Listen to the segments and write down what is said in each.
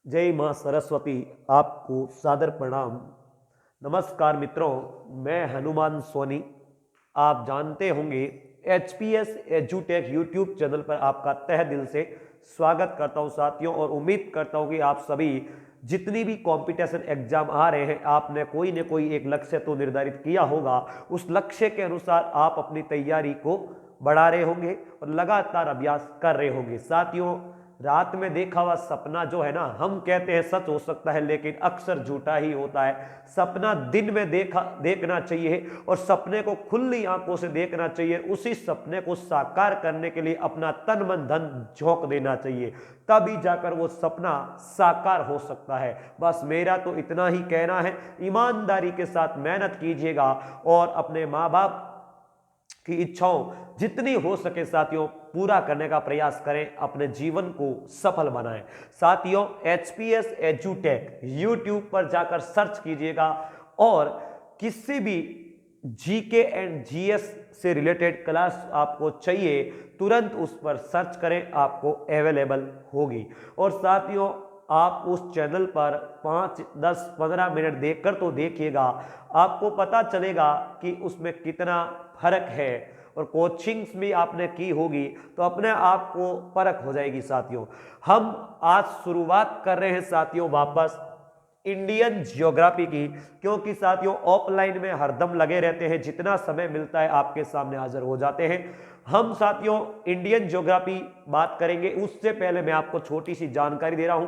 जय मां सरस्वती। आपको सादर प्रणाम। नमस्कार मित्रों, मैं हनुमान सोनी। आप जानते होंगे HPS एजुटेक यूट्यूब चैनल पर आपका तहे दिल से स्वागत करता हूं साथियों, और उम्मीद करता हूं कि आप सभी जितनी भी कंपटीशन एग्जाम आ रहे हैं, आपने कोई न कोई एक लक्ष्य तो निर्धारित किया होगा। उस लक्ष्य के अनुसार आप अपनी तैयारी को बढ़ा रहे होंगे और लगातार अभ्यास कर रहे होंगे। साथियों, रात में देखा हुआ सपना जो है ना, हम कहते हैं सच हो सकता है, लेकिन अक्सर झूठा ही होता है। सपना दिन में देखना चाहिए और सपने को खुली आंखों से देखना चाहिए। उसी सपने को साकार करने के लिए अपना तन मन धन झोंक देना चाहिए, तभी जाकर वो सपना साकार हो सकता है। बस मेरा तो इतना ही कहना है। ईमानदारी के साथ मेहनत कीजिएगा और अपने माँ बाप की इच्छाओं जितनी हो सके साथियों पूरा करने का प्रयास करें, अपने जीवन को सफल बनाएं। साथियों, HPS एजुटेक यूट्यूब पर जाकर सर्च कीजिएगा और किसी भी GK एंड GS से रिलेटेड क्लास आपको चाहिए, तुरंत उस पर सर्च करें, आपको अवेलेबल होगी। और साथियों, आप उस चैनल पर 5, 10, 15 मिनट देखकर तो देखिएगा, आपको पता चलेगा कि उसमें कितना फर्क है। और कोचिंग्स भी आपने की होगी तो अपने आप को परख हो जाएगी। साथियों, हम आज शुरुआत कर रहे हैं साथियों वापस इंडियन ज्योग्राफी की, क्योंकि साथियों ऑफलाइन में हरदम लगे रहते हैं, जितना समय मिलता है आपके सामने हाजिर हो जाते हैं। हम साथियों इंडियन ज्योग्राफी बात करेंगे, उससे पहले मैं आपको छोटी सी जानकारी दे रहा हूं।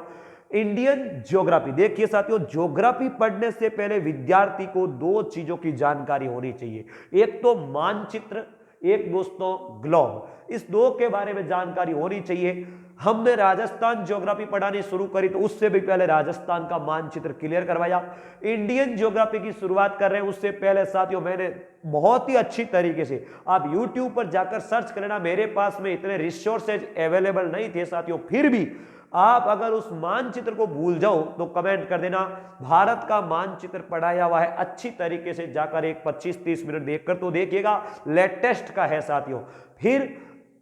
इंडियन ज्योग्राफी देखिए साथियों, ज्योग्राफी पढ़ने से पहले विद्यार्थी को दो चीजों की जानकारी होनी चाहिए। एक तो मानचित्र, एक दोस्तों ग्लोब। इस दो के बारे में जानकारी होनी चाहिए। हमने राजस्थान ज्योग्राफी पढ़ानी शुरू करी तो उससे भी पहले राजस्थान का मानचित्र क्लियर करवाया। इंडियन ज्योग्राफी की शुरुआत कर रहे हैं, उससे पहले साथियों मैंने बहुत ही अच्छी तरीके से, आप यूट्यूब पर जाकर सर्च करना, मेरे पास में इतने रिसोर्सेज अवेलेबल नहीं थे साथियों, फिर भी आप अगर उस मानचित्र को भूल जाओ तो कमेंट कर देना। भारत का मानचित्र पढ़ाया हुआ है अच्छी तरीके से, जाकर एक 25-30 मिनट देखकर तो देखिएगा, लेटेस्ट का है साथियों। फिर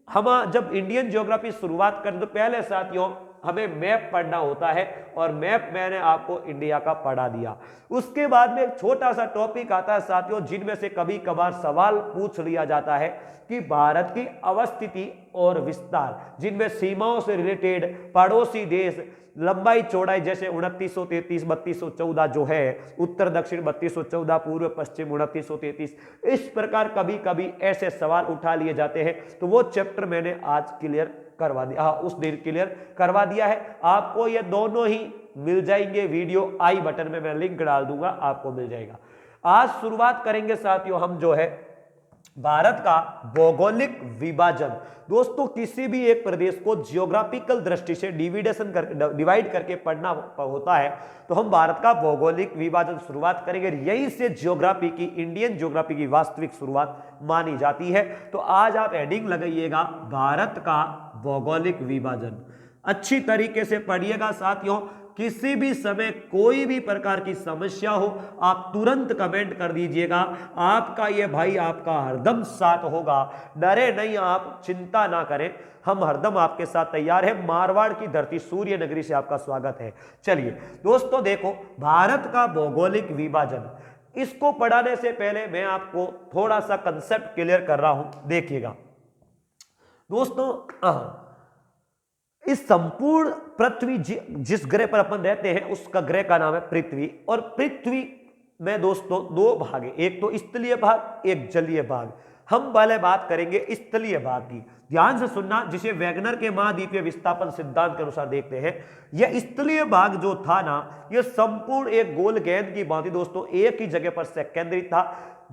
हम जब इंडियन ज्योग्राफी शुरुआत करें तो पहले साथियों हमें मैप पढ़ना होता है, और मैप मैंने आपको इंडिया का पढ़ा दिया। उसके बाद में एक छोटा सा टॉपिक आता है साथियों, जिनमें से कभी कभार सवाल पूछ लिया जाता है कि भारत की अवस्थिति और विस्तार, जिनमें सीमाओं से रिलेटेड, पड़ोसी देश, लंबाई चौड़ाई, जैसे 2933, 3214 जो है, उत्तर दक्षिण 3214, पूर्व पश्चिम 2933, इस प्रकार कभी कभी ऐसे सवाल उठा लिए जाते हैं। तो वो चैप्टर मैंने आज क्लियर करवा दिया, हाँ उस दिन क्लियर करवा दिया है। आपको ये दोनों ही मिल जाएंगे, वीडियो आई बटन में मैं लिंक डाल दूंगा, आपको मिल जाएगा। आज शुरुआत करेंगे साथियों हम जो है भारत का भौगोलिक विभाजन। दोस्तों, किसी भी एक प्रदेश को जियोग्राफिकल दृष्टि से डिवाइड करके पढ़ना होता है, तो हम भारत का भौगोलिक विभाजन शुरुआत करेंगे। यहीं से ज्योग्राफी की, इंडियन ज्योग्राफी की वास्तविक शुरुआत मानी जाती है। तो आज आप हेडिंग लगाइएगा, भारत का भौगोलिक विभाजन। अच्छी तरीके से पढ़िएगा साथियों। किसी भी समय कोई भी प्रकार की समस्या हो, आप तुरंत कमेंट कर दीजिएगा। आपका ये भाई आपका हरदम साथ होगा, डरे नहीं, आप चिंता ना करें, हम हरदम आपके साथ तैयार हैं। मारवाड़ की धरती सूर्य नगरी से आपका स्वागत है। चलिए दोस्तों, देखो भारत का भौगोलिक विभाजन, इसको पढ़ाने से पहले मैं आपको थोड़ा सा कंसेप्ट क्लियर कर रहा हूं, देखिएगा दोस्तों। इस संपूर्ण पृथ्वी जिस ग्रह पर अपन रहते हैं, उसका ग्रह का नाम है पृथ्वी। और पृथ्वी में दोस्तों दो भाग है, एक तो स्थलीय भाग, एक जलीय भाग। हम पहले बात करेंगे स्थलीय भाग की, ध्यान से सुनना, जिसे वैगनर के महाद्वीपीय विस्थापन सिद्धांत के अनुसार देखते हैं। यह स्थलीय भाग जो था ना, यह संपूर्ण एक गोल गेंद की भांति दोस्तों एक ही जगह पर से केंद्रित था।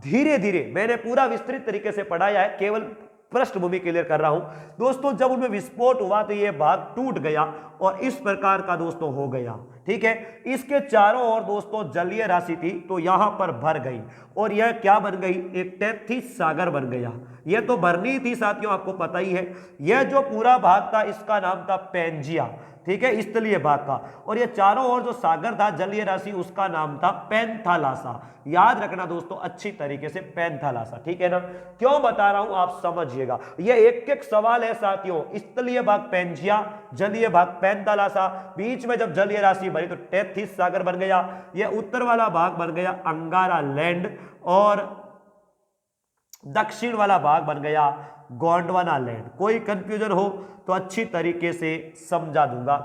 धीरे धीरे मैंने पूरा विस्तृत तरीके से पढ़ाया है, केवल पृष्ठभूमि क्लियर कर रहा हूं दोस्तों। जब उनमें विस्फोट हुआ तो यह भाग टूट गया और इस प्रकार का दोस्तों हो गया, ठीक है। इसके चारों ओर दोस्तों जलीय राशि थी, तो यहां पर भर गई और यह क्या बन गई, एक तैथिस सागर बन गया। यह तो भरनी थी साथियों, आपको पता ही है। यह जो पूरा भाग था इसका नाम था पैंजिया। ठीक है, स्थलीय भाग का। और ये चारों ओर जो सागर था, जलीय राशि, उसका नाम था पैंथालासा। याद रखना दोस्तों अच्छी तरीके से, पैंथालासा, ठीक है ना। क्यों बता रहा हूं आप समझिएगा, ये एक एक सवाल है साथियों। स्थलीय भाग पैंजिया, जलीय भाग पैंथालासा, बीच में जब जलीय राशि भरी तो टेथिस सागर बन गया। ये उत्तर वाला भाग बन गया अंगारा लैंड, और दक्षिण वाला भाग बन गया गोंडवाना लैंड। कोई कंफ्यूजन हो तो अच्छी तरीके से समझा दूंगा,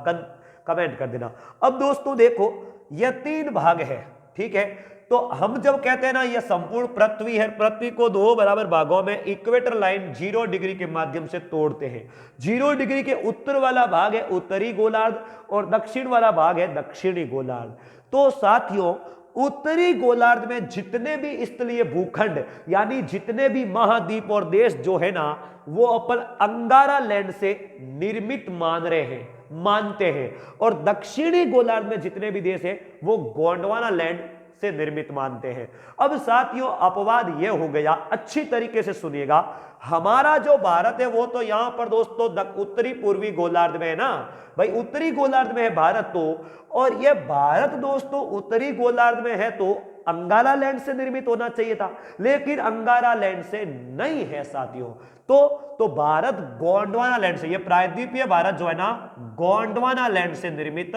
कमेंट कर देना। अब दोस्तों देखो, ये 3 भाग है, ठीक है। तो हम जब कहते हैं ना ये संपूर्ण पृथ्वी है, पृथ्वी को 2 बराबर भागों में इक्वेटर लाइन 0 डिग्री के माध्यम से तोड़ते हैं। 0 डिग्री के उत्तर वाला भाग है उत्तरी गोलार्ध, और दक्षिण वाला भाग है दक्षिणी गोलार्ध। तो साथियों, उत्तरी गोलार्ध में जितने भी स्थलीय भूखंड यानी जितने भी महाद्वीप और देश जो है ना, वो अपन अंगारा लैंड से निर्मित मानते हैं, और दक्षिणी गोलार्ध में जितने भी देश है वो गोंडवाना लैंड से निर्मित मानते हैं। अब साथियों अपवाद यह हो गया, अच्छी तरीके से सुनिएगा, हमारा जो भारत है वो तो यहां पर दोस्तों उत्तरी पूर्वी गोलार्ध में है ना भाई, उत्तरी गोलार्ध में है भारत तो, और यह भारत दोस्तों उत्तरी गोलार्ध में है तो अंगारा लैंड से निर्मित होना चाहिए था, लेकिन अंगारा लैंड से नहीं है साथियों। तो भारत गोंडवाना लैंड से, ये प्रायद्वीपीय भारत जो है ना गोंडवाना लैंड से निर्मित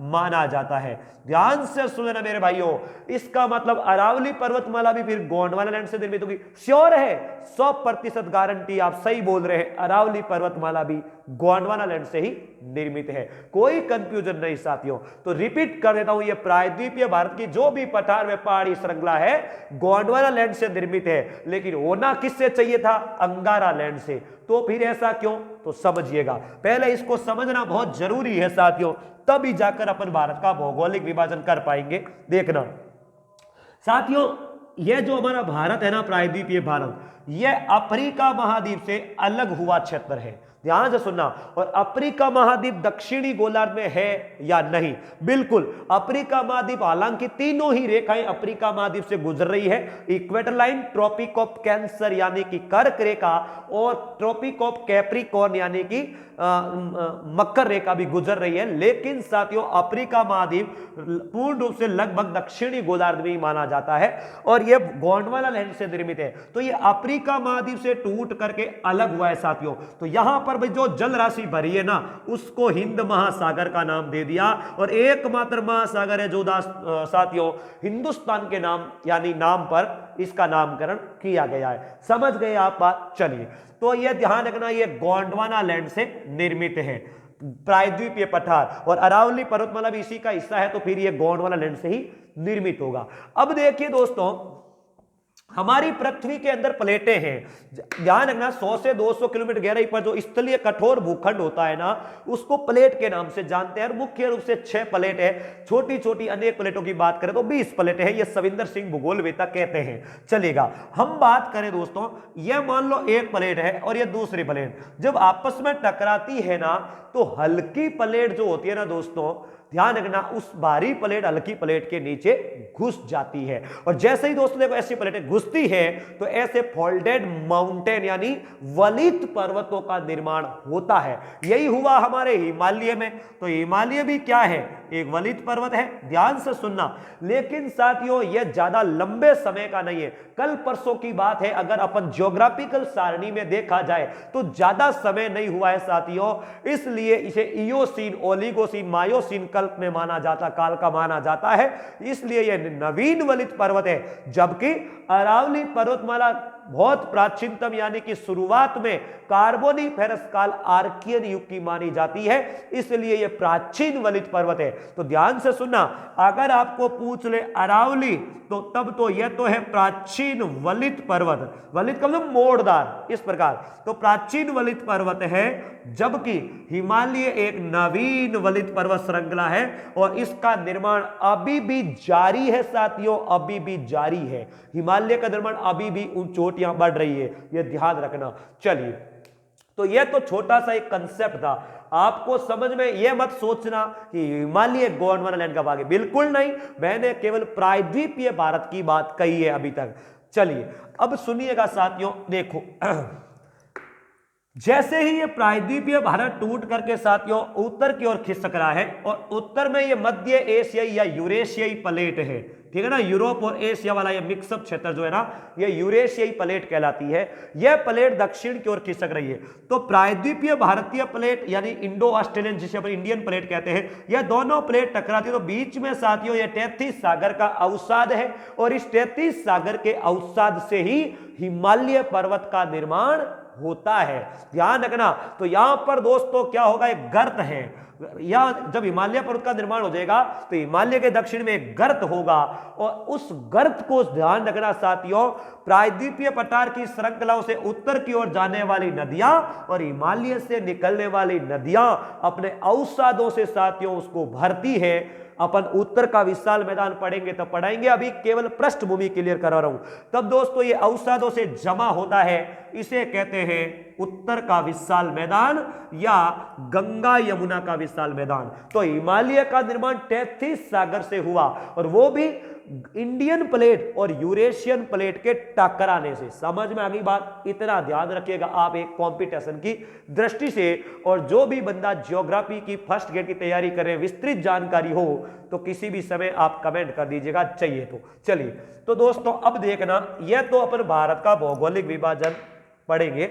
माना जाता है। ध्यान से सुन लेना मेरे भाइयों, इसका मतलब अरावली पर्वतमाला भी फिर गोंडवाना लैंड से निर्मित होगी। श्योर है, 100% गारंटी, आप सही बोल रहे हैं, अरावली पर्वतमाला भी गोंडवाना लैंड से ही निर्मित है, कोई कंफ्यूजन नहीं साथियों। तो रिपीट कर देता हूं, ये प्रायद्वीपीय भारत की जो भी पठार में पहाड़ी श्रृंखला है गोंडवाना लैंड से निर्मित है, लेकिन होना किससे चाहिए था? अंगारा लैंड से। तो फिर ऐसा क्यों? तो समझिएगा, पहले इसको समझना बहुत जरूरी है साथियों, तभी जाकर अपन भारत का भौगोलिक विभाजन कर पाएंगे। देखना साथियों, यह जो हमारा भारत है ना, प्रायद्वीपीय भारत, यह अफ्रीका महाद्वीप से अलग हुआ क्षेत्र है। ध्यान से सुनना, और अफ्रीका महाद्वीप दक्षिणी गोलार्ध में है या नहीं? बिल्कुल, अफ्रीका महाद्वीप, हालांकि तीनों ही रेखाएं अफ्रीका महाद्वीप से गुजर रही है। Equator line, tropic of cancer यानी कि कर्क रेखा, और ट्रॉपिक ऑफ कैप्रिकॉर्न यानी कि मकर रेखा भी गुजर रही है, लेकिन साथियों अफ्रीका महाद्वीप पूर्ण रूप से लगभग दक्षिणी गोलार्ध में ही माना जाता है, और यह गोंडवाना लैंड से निर्मित है। तो यह अफ्रीका महाद्वीप से टूट करके अलग हुआ है साथियों। तो यहां पर भी जो जल राशि भरी है ना, उसको हिंद महासागर का नाम दे दिया, और एकमात्र महासागर है जो साथियों हिंदुस्तान के नाम यानी नाम पर इसका नामकरण किया गया है। समझ गए आप बात? चलिए, तो यह ध्यान रखना, यह गोंडवाना लैंड से निर्मित है प्रायद्वीपीय पठार, और अरावली पर्वतमाला भी इसी का हिस्सा है, तो फिर यह गोंडवाना लैंड से ही निर्मित होगा। अब देखिए दोस्तों, हमारी पृथ्वी के अंदर प्लेटें हैं, ध्यान रखना, 100 से 200 किलोमीटर गहराई पर जो स्थलीय कठोर भूखंड होता है ना, उसको प्लेट के नाम से जानते हैं। और मुख्य रूप से 6 प्लेट है, छोटी छोटी अनेक प्लेटों की बात करें तो 20 प्लेटें हैं, ये सविंदर सिंह भूगोलवेत्ता कहते हैं। चलेगा, हम बात करें दोस्तों, ये मान लो एक प्लेट है और ये दूसरी प्लेट, जब आपस में टकराती है ना, तो हल्की प्लेट जो होती है ना दोस्तों, ध्यान रखना, उस भारी प्लेट हल्की प्लेट के नीचे घुस जाती है, और जैसे ही दोस्तों देखो ऐसी प्लेटें घुसती है तो ऐसे फोल्डेड माउंटेन यानी वलित पर्वतों का निर्माण होता है। यही हुआ हमारे हिमालय में। तो हिमालय भी क्या है? एक वलित पर्वत है, ध्यान से सुनना। लेकिन साथियों यह ज्यादा लंबे समय का नहीं है, कल परसों की बात है। अगर अपन ज्योग्राफिकल सारणी में देखा जाए तो ज्यादा समय नहीं हुआ है साथियों, इसलिए इसे इयोसीन, ओलिगोसीन, मायोसीन कल्प में माना जाता, काल का माना जाता है, इसलिए यह नवीन वलित पर्वत है। जबकि अरावली पर्वतमाला बहुत प्राचीनतम यानी कि शुरुआत में कार्बोनिफेरस काल आर्कियन युग की मानी जाती है, इसलिए यह प्राचीन वलित पर्वत है। तो ध्यान से सुनना, अगर आपको पूछ ले अरावली, तो तब तो यह तो है प्राचीन वलित पर्वत, वलित का मतलब मोड़दार, इस प्रकार। तो प्राचीन वलित पर्वत है, जबकि हिमालय एक नवीन वलित पर्वत श्रृंखला है, और इसका निर्माण अभी भी जारी है साथियों, अभी भी जारी है। हिमालय का निर्माण अभी भी उन चोटियां बढ़ रही है, यह ध्यान रखना। चलिए, तो यह तो छोटा सा एक कंसेप्ट था, आपको समझ में, यह मत सोचना कि हिमालय गोंडवाना लैंड का भाग है, बिल्कुल नहीं, मैंने केवल प्रायद्वीपीय भारत की बात कही है अभी तक। चलिए अब सुनिएगा साथियों, देखो जैसे ही ये प्रायद्वीपीय भारत टूट करके साथियों उत्तर की ओर खिसक रहा है और उत्तर में ये मध्य एशियाई या यूरेशियाई प्लेट है, ठीक है ना, यूरोप और एशिया वाला ये मिक्सअप क्षेत्र जो है ना, ये यूरेशियाई प्लेट कहलाती है। यह प्लेट दक्षिण की ओर खिसक रही है। तो प्रायद्वीपीय भारतीय प्लेट यानी इंडो ऑस्ट्रेलियन, जिसे अपन इंडियन प्लेट कहते हैं, यह दोनों प्लेट टकराती है। तो बीच में साथियों ये 33 सागर का अवसाद है और इस 33 सागर के अवसाद से ही हिमालय पर्वत का निर्माण होता है। ध्यान रखना। तो यहां पर दोस्तों क्या होगा, एक गर्त है, या जब हिमालय पर्वत का निर्माण हो जाएगा तो हिमालय के दक्षिण में एक गर्त होगा और उस गर्त को ध्यान रखना साथियों, प्रायद्वीपीय पठार की श्रृंखलाओं से उत्तर की ओर जाने वाली नदियां और हिमालय से निकलने वाली नदियां अपने अवसादों से साथियों उसको भरती है। अपन उत्तर का विशाल मैदान पढ़ेंगे तो पढ़ाएंगे, अभी केवल पृष्ठभूमि क्लियर करा रहा हूं। तब दोस्तों ये अवसादों से जमा होता है, इसे कहते हैं उत्तर का विशाल मैदान या गंगा यमुना का विशाल मैदान। तो हिमालय का निर्माण 33 सागर से हुआ और वो भी इंडियन प्लेट और यूरेशियन प्लेट के टकराने से। समझ में आ गई बात? इतना ध्यान रखिएगा आप एक कंपटीशन की दृष्टि से। और जो भी बंदा ज्योग्राफी की फर्स्ट ग्रेड की तैयारी कर रहे हैं, विस्तृत जानकारी हो तो किसी भी समय आप कमेंट कर दीजिएगा चाहिए तो। चलिए तो दोस्तों अब देखना, यह तो अपन भारत का भौगोलिक विभाजन पढ़ेंगे।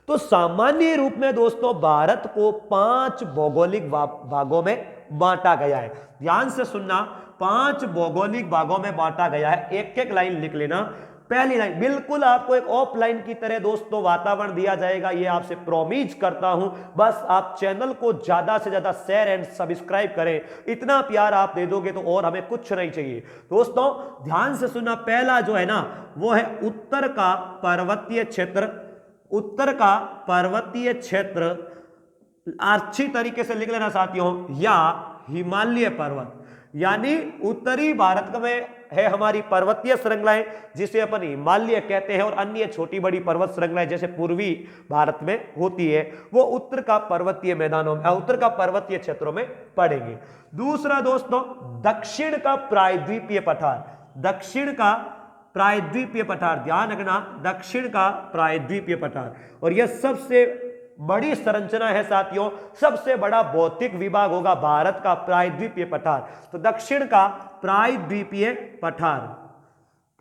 तो सामान्य रूप में दोस्तों भारत को 5 भौगोलिक भागों में बांटा गया है। ध्यान से सुनना, 5 भौगोलिक भागों में बांटा गया है। एक एक लाइन लिख लेना। पहली लाइन बिल्कुल आपको एक ऑफलाइन की तरह दोस्तों वातावरण दिया जाएगा, ये आपसे प्रॉमिस करता हूं। बस आप चैनल को ज्यादा से ज्यादा शेयर एंड सब्सक्राइब करें, इतना प्यार आप दे दोगे तो और हमें कुछ नहीं चाहिए। दोस्तों ध्यान से सुनना, पहला जो है ना वो है उत्तर का पर्वतीय क्षेत्र। उत्तर का पर्वतीय क्षेत्र अच्छी तरीके से लिख लेना साथियों, या हिमालय पर्वत, यानी उत्तरी भारत में है हमारी पर्वतीय श्रृंखलाएं जिसे अपन हिमालय कहते हैं, और अन्य छोटी बड़ी पर्वत श्रृंखलाएं जैसे पूर्वी भारत में होती है वो उत्तर का पर्वतीय मैदानों में, उत्तर का पर्वतीय क्षेत्रों में पड़ेंगे। दूसरा दोस्तों दक्षिण का प्रायद्वीपीय पठार। दक्षिण का प्रायद्वीपीय पठार, ध्यान रखना, दक्षिण का प्रायद्वीपीय पठार। और यह सबसे बड़ी संरचना है साथियों, सबसे बड़ा भौतिक विभाग होगा भारत का प्रायद्वीपीय पठार। तो दक्षिण का प्रायद्वीपीय पठार,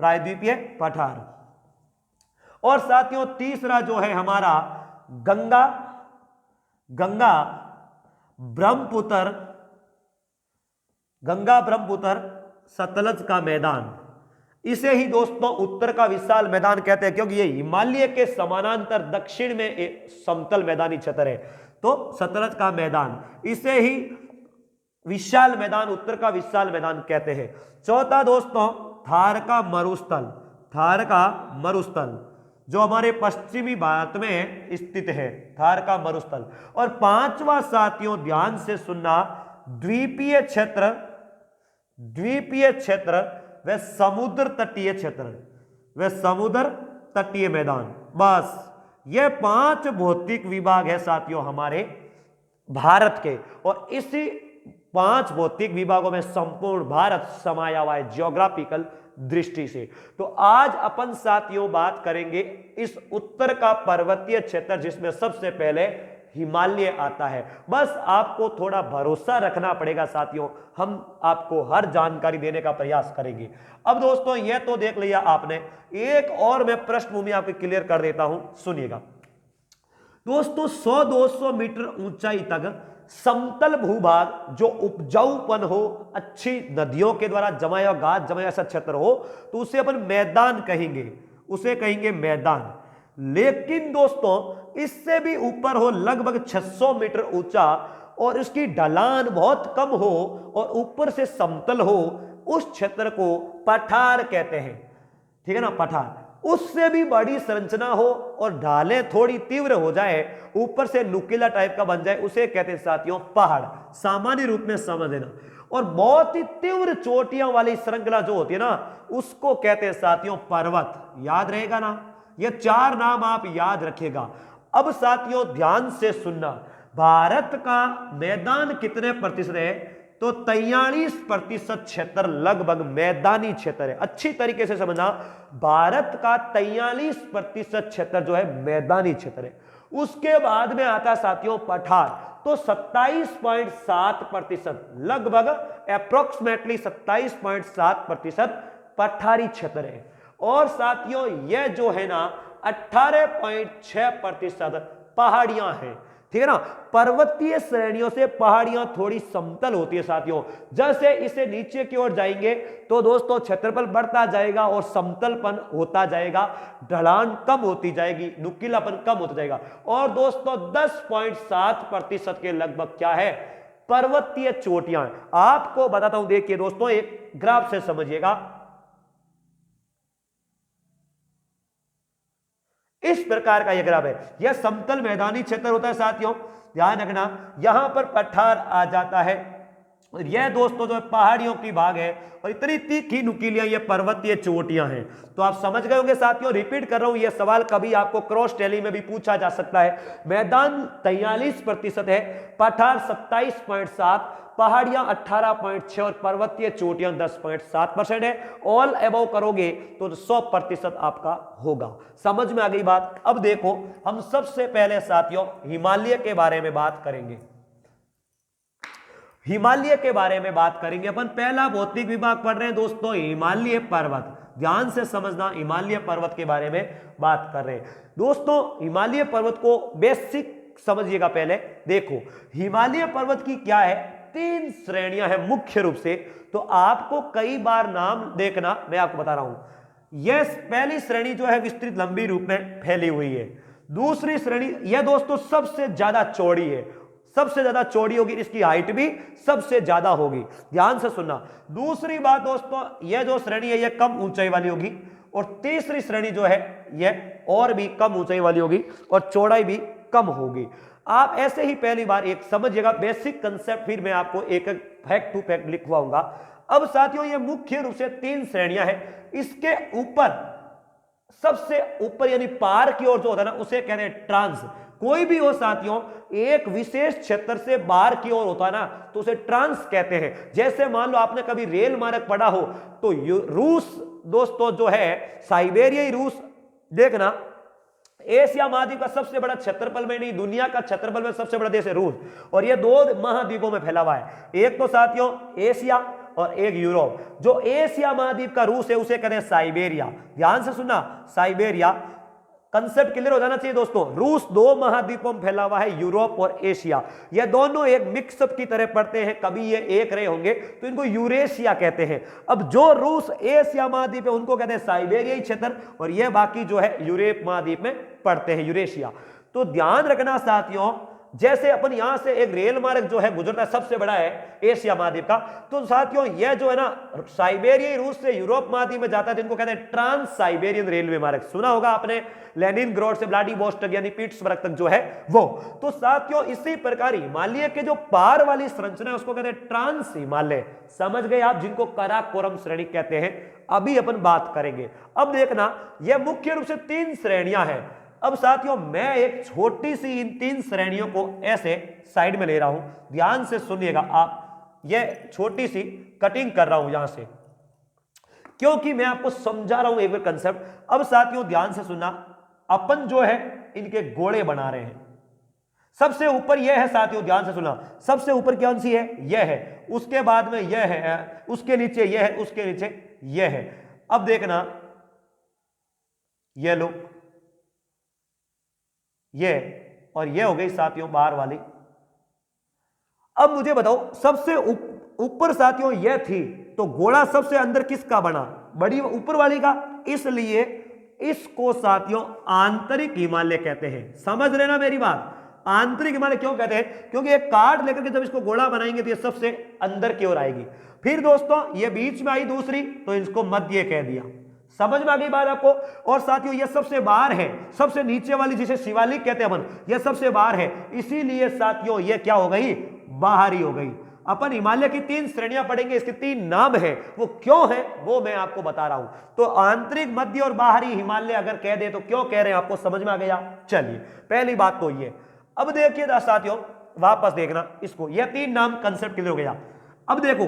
प्रायद्वीपीय पठार। और साथियों तीसरा जो है हमारा गंगा, गंगा ब्रह्मपुत्र, गंगा ब्रह्मपुत्र सतलज का मैदान। इसे ही दोस्तों उत्तर का विशाल मैदान कहते हैं, क्योंकि ये हिमालय के समानांतर दक्षिण में एक समतल मैदानी क्षेत्र है। तो सतलज का मैदान, इसे ही विशाल मैदान, उत्तर का विशाल मैदान कहते हैं। चौथा दोस्तों थार का मरुस्थल, थार का मरुस्थल जो हमारे पश्चिमी भारत में स्थित है, थार का मरुस्थल। और पांचवा साथियों ध्यान से सुनना, द्वीपीय क्षेत्र, द्वीपीय क्षेत्र वह समुद्र तटीय क्षेत्र, वह समुद्र तटीय मैदान। बस ये 5 भौतिक विभाग है साथियों हमारे भारत के, और इसी 5 भौतिक विभागों में संपूर्ण भारत समाया हुआ है ज्योग्राफिकल दृष्टि से। तो आज अपन साथियों बात करेंगे इस उत्तर का पर्वतीय क्षेत्र जिसमें सबसे पहले हिमालय आता है। बस आपको थोड़ा भरोसा रखना पड़ेगा साथियों, हम आपको हर जानकारी देने का प्रयास करेंगे। अब दोस्तों यह तो देख लिया आपने, एक और मैं पृष्ठभूमि आपको क्लियर कर देता हूं, सुनिएगा दोस्तों। 100-200 मीटर ऊंचाई तक समतल भूभाग जो उपजाऊपन हो, अच्छी नदियों के द्वारा जमाया गाद जमाया ऐसा क्षेत्र हो, तो उसे अपन मैदान कहेंगे, उसे कहेंगे मैदान। लेकिन दोस्तों इससे भी ऊपर हो, लगभग 600 मीटर ऊंचा, और इसकी ढलान बहुत कम हो और ऊपर से समतल हो, उस क्षेत्र को पठार कहते हैं, ठीक है ना, पठार। उससे भी बड़ी संरचना हो और ढालें थोड़ी तीव्र हो जाए, ऊपर से नुकीला टाइप का बन जाए, उसे कहते हैं साथियों पहाड़। सामान्य रूप में समझ लेना। और बहुत ही तीव्र चोटियां वाली श्रृंखला जो होती है ना, उसको कहते हैं साथियों पर्वत। याद रहेगा ना, ये 4 नाम आप याद रखिएगा। अब साथियों ध्यान से सुनना, भारत का मैदान कितने प्रतिशत है? तो 43% क्षेत्र लगभग मैदानी क्षेत्र है। अच्छी तरीके से समझना, भारत का 43% क्षेत्र जो है मैदानी क्षेत्र है। उसके बाद में आता साथियों पठार, तो 27.7% लगभग अप्रोक्सीमेटली 27.7% पठारी क्षेत्र है। और साथियों यह जो है ना 18.6% पहाड़ियां हैं, ठीक है ना। पर्वतीय श्रेणियों से पहाड़ियां थोड़ी समतल होती है साथियों। जैसे इसे नीचे की ओर जाएंगे तो दोस्तों क्षेत्रफल बढ़ता जाएगा और समतलपन होता जाएगा, ढलान कम होती जाएगी, नुकीलापन कम होता जाएगा। और दोस्तों 10.7% के लगभग क्या है, पर्वतीय चोटियां। आपको बताता हूं, देखिए दोस्तों एक ग्राफ से समझिएगा। इस प्रकार का यह ग्राफ है, यह समतल मैदानी क्षेत्र होता है साथियों, ध्यान रखना। यहां पर पठार आ जाता है और यह दोस्तों जो पहाड़ियों की भाग है और इतनी तीखी नुकीलियां ये पर्वतीय चोटियां हैं। तो आप समझ गए होंगे साथियों, रिपीट कर रहा हूं, यह सवाल कभी आपको क्रॉस टैली में भी पूछा जा सकता है। मैदान 43% है, पठार 27.7, पहाड़ियां 18.6 और पर्वतीय चोटियां 10.7% है। ऑल अबव करोगे तो 100% आपका होगा। समझ में आ गई बात। अब देखो हम सबसे पहले साथियों हिमालय के बारे में बात करेंगे। हिमालय के बारे में बात करेंगे अपन। पहला भौतिक विभाग पढ़ रहे हैं दोस्तों, हिमालय पर्वत। ध्यान से समझना, हिमालय पर्वत के बारे में बात कर रहे हैं दोस्तों। हिमालय पर्वत को बेसिक समझिएगा पहले। देखो हिमालय पर्वत की क्या है, 3 श्रेणियां हैं मुख्य रूप से। तो आपको कई बार नाम देखना, मैं आपको बता रहा हूं। यह पहली श्रेणी जो है विस्तृत लंबी रूप में फैली हुई है। दूसरी श्रेणी यह दोस्तों सबसे ज्यादा चौड़ी है, सबसे ज्यादा चौड़ी होगी, इसकी हाइट भी सबसे ज्यादा होगी। ध्यान से सुनना। दूसरी बात दोस्तों, यह जो श्रेणी है यह कम ऊंचाई वाली होगी। और तीसरी श्रेणी जो है यह और भी कम ऊंचाई वाली होगी और चौड़ाई भी कम होगी। आप ऐसे ही पहली बार एक समझिएगा बेसिक कंसेप्ट, फिर मैं आपको एक फैक्ट टू फैक्ट लिखवाऊंगा। अब साथियों ये मुख्य रूप से 3 श्रेणियां हैं। इसके ऊपर सबसे ऊपर यानी पार की ओर जो होता है ना उसे कहते हैं ट्रांस। कोई भी हो साथियों, एक विशेष क्षेत्र से बाहर की ओर होता है ना तो उसे ट्रांस कहते हैं। जैसे मान लो आपने कभी रेल मार्ग पढ़ा हो तो रूस दोस्तों जो है साइबेरियाई रूस, देखना एशिया महाद्वीप का सबसे बड़ा क्षेत्रफल में नहीं, दुनिया का क्षेत्रफल में सबसे बड़ा देश है रूस। और यह 2 महाद्वीपों में फैला हुआ है, एक तो साथियों एशिया और एक यूरोप। जो एशिया महाद्वीप का रूस है उसे कहते हैं साइबेरिया। ध्यान से सुनना, साइबेरिया। कंसेप्ट क्लियर हो जाना चाहिए दोस्तों। रूस 2 महाद्वीपों में फैला हुआ है, यूरोप और एशिया। ये दोनों एक मिक्सअप की तरह पड़ते हैं, कभी ये एक रहे होंगे तो इनको यूरेशिया कहते हैं। अब जो रूस एशिया महाद्वीप है उनको कहते हैं साइबेरियाई क्षेत्र और ये बाकी जो है यूरोप महाद्वीप में पड़ते हैं, यूरेशिया। तो ध्यान रखना साथियों, जैसे अपन यहां से एक रेल मार्ग जो है गुजरता है, सबसे बड़ा है एशिया महाद्वीप का। तो साथियों यह जो है ना साइबेरियाई रूस से यूरोप महाद्वीप में जाता है, जिनको कहते हैं ट्रांस साइबेरियन रेलवे मार्ग। सुना होगा आपने, लेनिनग्राड से व्लादिवोस्टोक यानी पीट्सबर्ग तक जो है वो। तो साथियों इसी प्रकार हिमालय के जो पार वाली संरचना है उसको कहते हैं ट्रांस हिमालय। समझ गए आप, जिनको काराकोरम श्रेणी कहते हैं। अभी अपन बात करेंगे। अब देखना यह मुख्य रूप से 3 श्रेणियां हैं। अब साथियों मैं एक छोटी सी इन 3 श्रेणियों को ऐसे साइड में ले रहा हूं, ध्यान से सुनिएगा आप। यह छोटी सी कटिंग कर रहा हूं यहां से, क्योंकि मैं आपको समझा रहा हूं एक बार कंसेप्ट। अब साथियों ध्यान से सुनना, अपन जो है इनके गोले बना रहे हैं। सबसे ऊपर यह है साथियों, ध्यान से सुनना, सबसे ऊपर कौन सी है, यह है। उसके बाद में यह है, उसके नीचे यह है, उसके नीचे यह है। अब देखना यह लो, ये और ये हो गई साथियों बाहर वाली। अब मुझे बताओ सबसे ऊपर साथियों यह थी, तो गोला सबसे अंदर किसका बना, बड़ी ऊपर वाली का। इसलिए इसको साथियों आंतरिक हिमालय कहते हैं। समझ लेना मेरी बात। आंतरिक हिमालय क्यों कहते हैं, क्योंकि एक कार्ड लेकर के जब इसको गोला बनाएंगे तो ये सबसे अंदर की ओर आएगी। फिर दोस्तों ये बीच में आई दूसरी, तो इसको मध्य कह दिया। समझ में आ गई बात आपको। और साथियों यह सबसे बाहर है, सबसे नीचे वाली जिसे शिवालिक कहते हैं अपन, यह सबसे बाहर है। इसीलिए साथियों यह क्या हो गई, बाहरी हो गई। अपन हिमालय की 3 श्रेणियां पढ़ेंगे, इसके 3 नाम हैं, वो क्यों है वो मैं आपको बता रहा हूं। तो आंतरिक, मध्य और बाहरी हिमालय अगर कह दे तो क्यों कह रहे हैं, आपको समझ में आ गया। चलिए पहली बात तो ये। अब देखिए साथियों वापस देखना इसको, यह 3 नाम कंसेप्ट क्लियर हो गया। अब देखो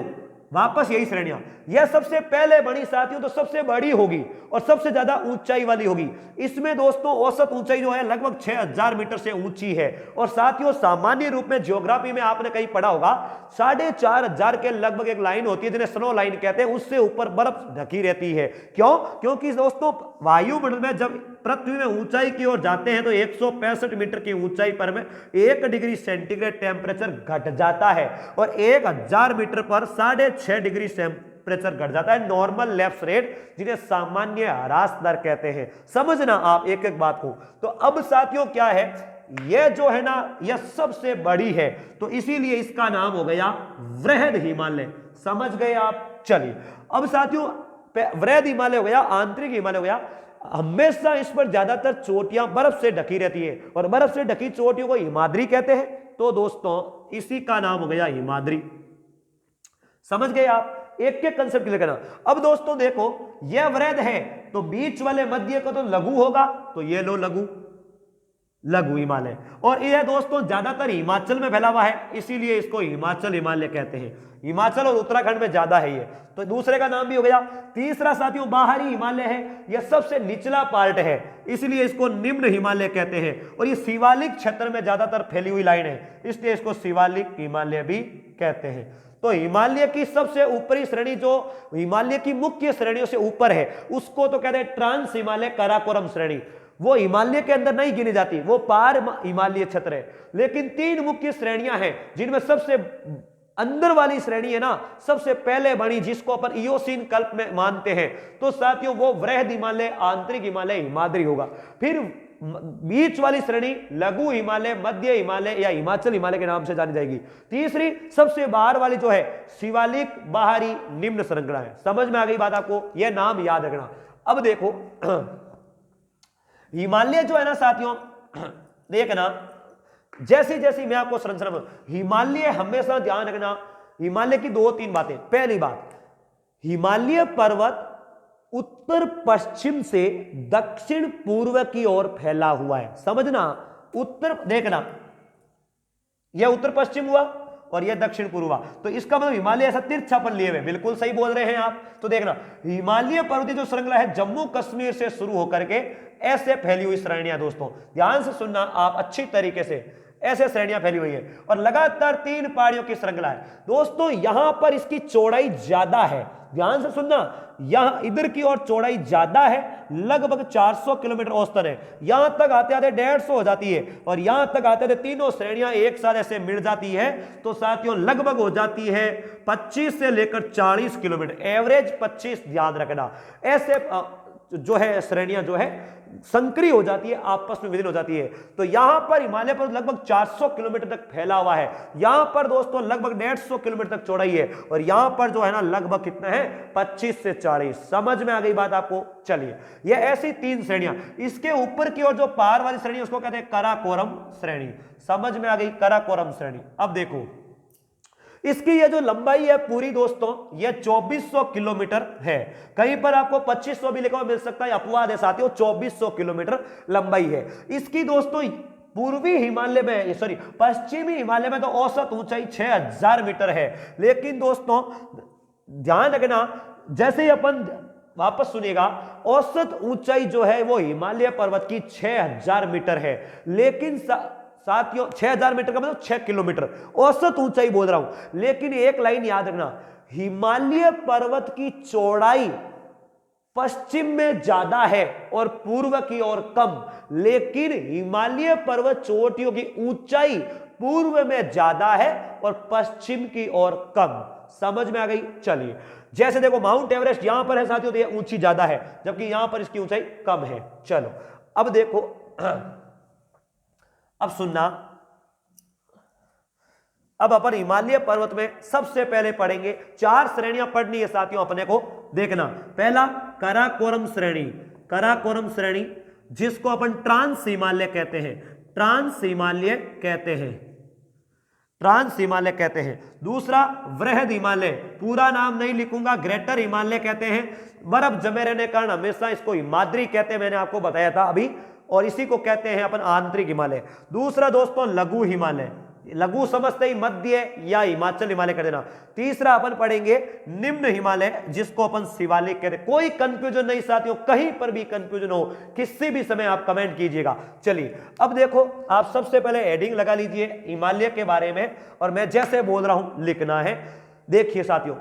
वापस यही श्रेणियां, यह सबसे पहले बड़ी साथियों तो सबसे बड़ी होगी और सबसे ज्यादा ऊंचाई वाली होगी। इसमें दोस्तों औसत ऊंचाई जो है लगभग 6000 मीटर से ऊंची है। और साथियों सामान्य रूप में ज्योग्राफी में आपने कहीं पढ़ा होगा 4500 के लगभग एक लाइन होती है जिन्हें स्नो लाइन कहते हैं, उससे ऊपर बर्फ ढकी रहती है। क्यों? क्योंकि दोस्तों वायुमंडल में जब पृथ्वी में ऊंचाई की ओर जाते हैं तो 165 मीटर की ऊंचाई पर में 1 डिग्री सेंटीग्रेड टेम्परेचर घट जाता है और 1000 मीटर पर 6.5 डिग्री टेम्परेचर घट जाता है, नॉर्मल लैप्स रेट, जिन्हें सामान्य ह्रास दर कहते हैं। समझना आप एक एक बात को। तो अब साथियों क्या है, यह जो है ना यह सबसे बड़ी है, तो इसीलिए इसका नाम हो गया वृहद हिमालय। समझ गए आप? चलिए अब साथियों वृहद हिमालय हो गया, आंतरिक हिमालय हो गया। हमेशा इस पर ज्यादातर चोटियां बर्फ से ढकी रहती है और बर्फ से ढकी चोटियों को हिमाद्री कहते हैं। तो दोस्तों इसी का नाम हो गया हिमाद्री। समझ गए आप? एक एक कंसेप्ट क्लियर करना। अब दोस्तों देखो, यह वृहद है तो बीच वाले मध्य का तो लघु होगा, तो ये लो लघु, लघु हिमालय। और यह दोस्तों ज्यादातर हिमाचल में फैला हुआ है, इसीलिए इसको हिमाचल हिमालय कहते हैं। हिमाचल और उत्तराखंड में ज्यादा है ये, तो दूसरे का नाम भी हो गया। तीसरा साथियों बाहरी हिमालय है, यह सबसे निचला पार्ट है, इसलिए इसको निम्न हिमालय कहते हैं। और ये शिवालिक क्षेत्र में ज्यादातर फैली हुई लाइन है, इसलिए इसको शिवालिक हिमालय भी कहते हैं। तो हिमालय की सबसे ऊपरी श्रेणी जो हिमालय की मुख्य श्रेणियों से ऊपर है उसको तो कहते हैं ट्रांस हिमालय काराकोरम श्रेणी। वो हिमालय के अंदर नहीं गिनी जाती, वो पार हिमालय क्षेत्र है। लेकिन 3 मुख्य श्रेणियां हैं जिनमें सबसे अंदर वाली श्रेणी है ना, सबसे पहले बनी, जिसको अपन इयोसीन कल्प में मानते हैं, तो साथियों वो वृहद हिमालय, आंतरिक हिमालय, हिमाद्री होगा। फिर बीच वाली श्रेणी लघु हिमालय, मध्य हिमालय या हिमाचल हिमालय के नाम से जानी जाएगी। तीसरी सबसे बाहर वाली जो है शिवालिक बाहरी निम्न श्रृंखला है। समझ में आ गई बात आपको? यह नाम याद रखना। अब देखो हिमालय जो है ना साथियों, देखना जैसी जैसी मैं आपको संरचना, हिमालय हमेशा ध्यान रखना, हिमालय की 2-3 बातें। पहली बात, हिमालय पर्वत उत्तर पश्चिम से दक्षिण पूर्व की ओर फैला हुआ है। समझना, उत्तर देखना, यह उत्तर पश्चिम हुआ और यह दक्षिण पूर्व हुआ, तो इसका मतलब हिमालय ऐसा तिरछापन लिए हुए, बिल्कुल सही बोल रहे हैं आप। तो देखना हिमालय पर्वतीय जो श्रृंखला है जम्मू कश्मीर से शुरू होकर के ऐसे फैली हुई श्रेणियां, दोस्तों ध्यान से सुनना आप अच्छी तरीके से, ऐसे श्रेणियां फैली हुई है और लगातार 3 पहाड़ियों की श्रृंखला है। दोस्तों यहां पर इसकी चौड़ाई ज्यादा है, ध्यान से सुनना, यहां इधर की ओर चौड़ाई ज्यादा है, लगभग 400 किलोमीटर औसतन है। यहां तक आते आते 150 हो जाती है और यहां तक आते आते तीनों श्रेणियां एक साथ ऐसे मिल जाती है, तो साथियों लगभग हो जाती है 25 से लेकर 40 किलोमीटर, एवरेज 25, ध्यान रखना। ऐसे जो है श्रेणियां जो है संकरी हो जाती है, आपस में विलीन हो जाती है। तो यहां पर हिमालय पर लगभग 400 किलोमीटर तक फैला हुआ है, यहां पर दोस्तों लगभग 150 किलोमीटर तक चौड़ाई है और यहां पर जो है ना लगभग कितना है 25 से 40। समझ में आ गई बात आपको? चलिए ये ऐसी 3 श्रेणियां, इसके ऊपर की ओर जो पार वाली श्रेणी उसको कहते हैं काराकोरम श्रेणी। समझ में आ गई? काराकोरम श्रेणी। अब देखो इसकी ये जो लंबाई है पूरी दोस्तों ये 2400 किलोमीटर है, कहीं पर आपको 2500 भी लिखा हुआ मिल सकता है, अपवाद है साथियों, 2400 किलोमीटर लंबाई है इसकी। दोस्तों पूर्वी हिमालय में, सॉरी पश्चिमी हिमालय में तो औसत ऊंचाई 6000 मीटर है, लेकिन दोस्तों ध्यान रखना जैसे ही अपन वापस सुनिएगा, औसत ऊंचाई जो है वो हिमालय पर्वत की 6000 मीटर है, लेकिन साथियों 6000 मीटर का मतलब 6 किलोमीटर औसत ऊंचाई बोल रहा हूं। लेकिन एक लाइन याद रखना, हिमालय पर्वत की चौड़ाई पश्चिम में ज्यादा है और पूर्व की ओर कम, लेकिन हिमालय पर्वत चोटियों की ऊंचाई पूर्व में ज्यादा है और पश्चिम की ओर कम। समझ में आ गई? चलिए जैसे देखो माउंट एवरेस्ट यहां पर है साथियों, तो यह ऊंची ज्यादा है, जबकि यहां पर इसकी ऊंचाई कम है। चलो अब देखो, अब सुनना, अब अपन हिमालय पर्वत में सबसे पहले पढ़ेंगे, 4 श्रेणियां पढ़नी है साथियों अपने को। देखना पहला काराकोरम श्रेणी, काराकोरम श्रेणी जिसको अपन ट्रांस हिमालय कहते हैं, ट्रांस हिमालय कहते हैं, ट्रांस हिमालय कहते हैं। दूसरा वृहद हिमालय, पूरा नाम नहीं लिखूंगा, ग्रेटर हिमालय कहते हैं, बर्फ जमे रहने के कारण हमेशा इसको हिमाद्री कहते हैं, मैंने आपको बताया था अभी, और इसी को कहते हैं अपन आंतरिक हिमालय। दूसरा दोस्तों लघु हिमालय, लघु समझते ही मध्य या हिमाचल हिमालय कर देना। तीसरा अपन पढ़ेंगे निम्न हिमालय, जिसको अपन शिवालिक कहते हैं। कोई कंफ्यूजन नहीं साथियों, कहीं पर भी कंफ्यूजन हो किसी भी समय आप कमेंट कीजिएगा। चलिए अब देखो, आप सबसे पहले हेडिंग लगा लीजिए हिमालय के बारे में, और मैं जैसे बोल रहा हूं लिखना है। देखिए साथियों,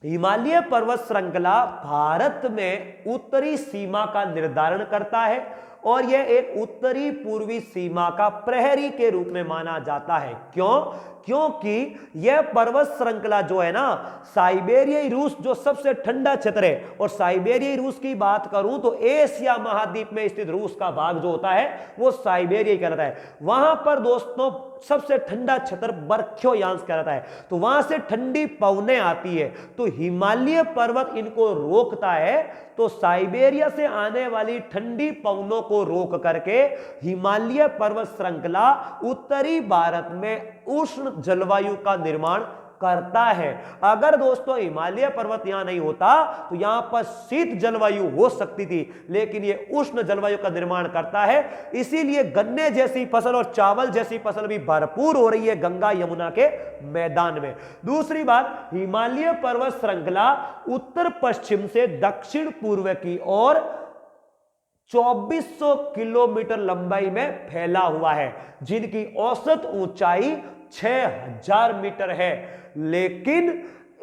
हिमालय पर्वत श्रृंखला भारत में उत्तरी सीमा का निर्धारण करता है और यह एक उत्तरी पूर्वी सीमा का प्रहरी के रूप में माना जाता है। क्यों? क्योंकि यह पर्वत श्रृंखला जो है ना, साइबेरियाई रूस जो सबसे ठंडा क्षेत्र है, और साइबेरियाई रूस की बात करूं तो एशिया महाद्वीप में स्थित रूस का भाग जो होता है वो साइबेरिया कहलाता है। वहां पर दोस्तों सबसे ठंडा क्षेत्र बर्ख्योयांश कहलाता है, तो वहां से ठंडी पवनें आती है, तो हिमालय पर्वत इनको रोकता है। तो साइबेरिया से आने वाली ठंडी पवनों को रोक करके हिमालय पर्वत श्रृंखला उत्तरी भारत में उष्ण जलवायु का निर्माण करता है। अगर दोस्तों हिमालय पर्वत यहां नहीं होता तो यहां पर शीत जलवायु हो सकती थी, लेकिन यह उष्ण जलवायु का निर्माण करता है। इसीलिए गन्ने जैसी फसल और चावल जैसी फसल भी भरपूर हो रही है गंगा यमुना के मैदान में। दूसरी बात, हिमालय पर्वत श्रृंखला उत्तर पश्चिम से दक्षिण पूर्व की ओर 2400 किलोमीटर लंबाई में फैला हुआ है, जिनकी औसत ऊंचाई 6000 मीटर है। लेकिन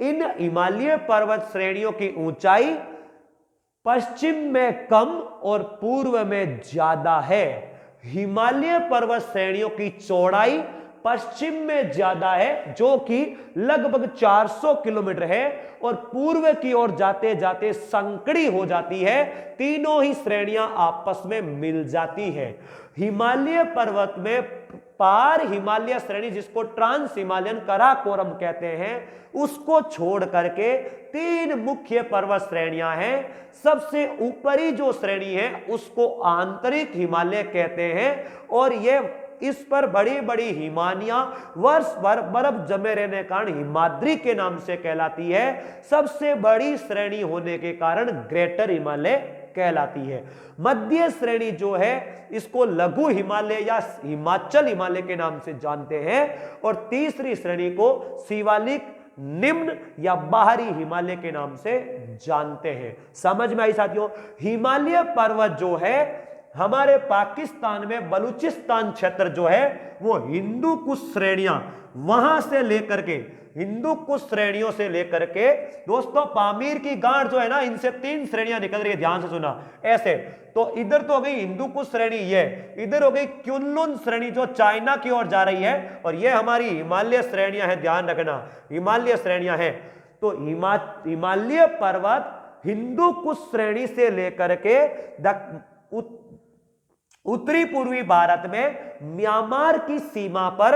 इन हिमालय पर्वत श्रेणियों की ऊंचाई पश्चिम में कम और पूर्व में ज्यादा है। हिमालय पर्वत श्रेणियों की चौड़ाई पश्चिम में ज्यादा है, जो कि लगभग 400 किलोमीटर है, और पूर्व की ओर जाते जाते संकड़ी हो जाती है। तीनों ही श्रेणियां आपस में मिल जाती है। हिमालय पर्वत में पार हिमालय श्रेणी, जिसको ट्रांस हिमालयन कराकोरम कहते हैं, उसको छोड़ करके 3 मुख्य पर्वत श्रेणियां हैं। सबसे ऊपरी जो श्रेणी है उसको आंतरिक हिमालय कहते हैं, और यह इस पर बड़ी बड़ी हिमानियां वर्ष भर बर्फ जमे रहने के कारण हिमाद्री के नाम से कहलाती है। सबसे बड़ी श्रेणी होने के कारण ग्रेटर हिमालय कहलाती है। मध्य श्रेणी जो है इसको लघु हिमालय या हिमाचल हिमालय के नाम से जानते हैं, और तीसरी श्रेणी को शिवालिक, निम्न या बाहरी हिमालय के नाम से जानते हैं। समझ में आई साथियों? हिमालय पर्वत जो है हमारे पाकिस्तान में बलूचिस्तान क्षेत्र जो है वो हिंदू कुश श्रेणियां, वहां से लेकर के हिंदू कुश श्रेणियों से लेकर के दोस्तों पामीर की गांठ जो है ना, इनसे 3 श्रेणियां निकल रही है। ध्यान से सुना ऐसे, तो इधर तो हो गई हिंदू कुश श्रेणी, ये इधर हो गई क्युनलुन श्रेणी जो चाइना की ओर जा रही है, और ये हमारी हिमालय श्रेणियां हैं। ध्यान रखना, हिमालय श्रेणियां हैं। तो हिमालय पर्वत हिंदू कुश श्रेणी से लेकर के उत्तरी पूर्वी भारत में म्यांमार की सीमा पर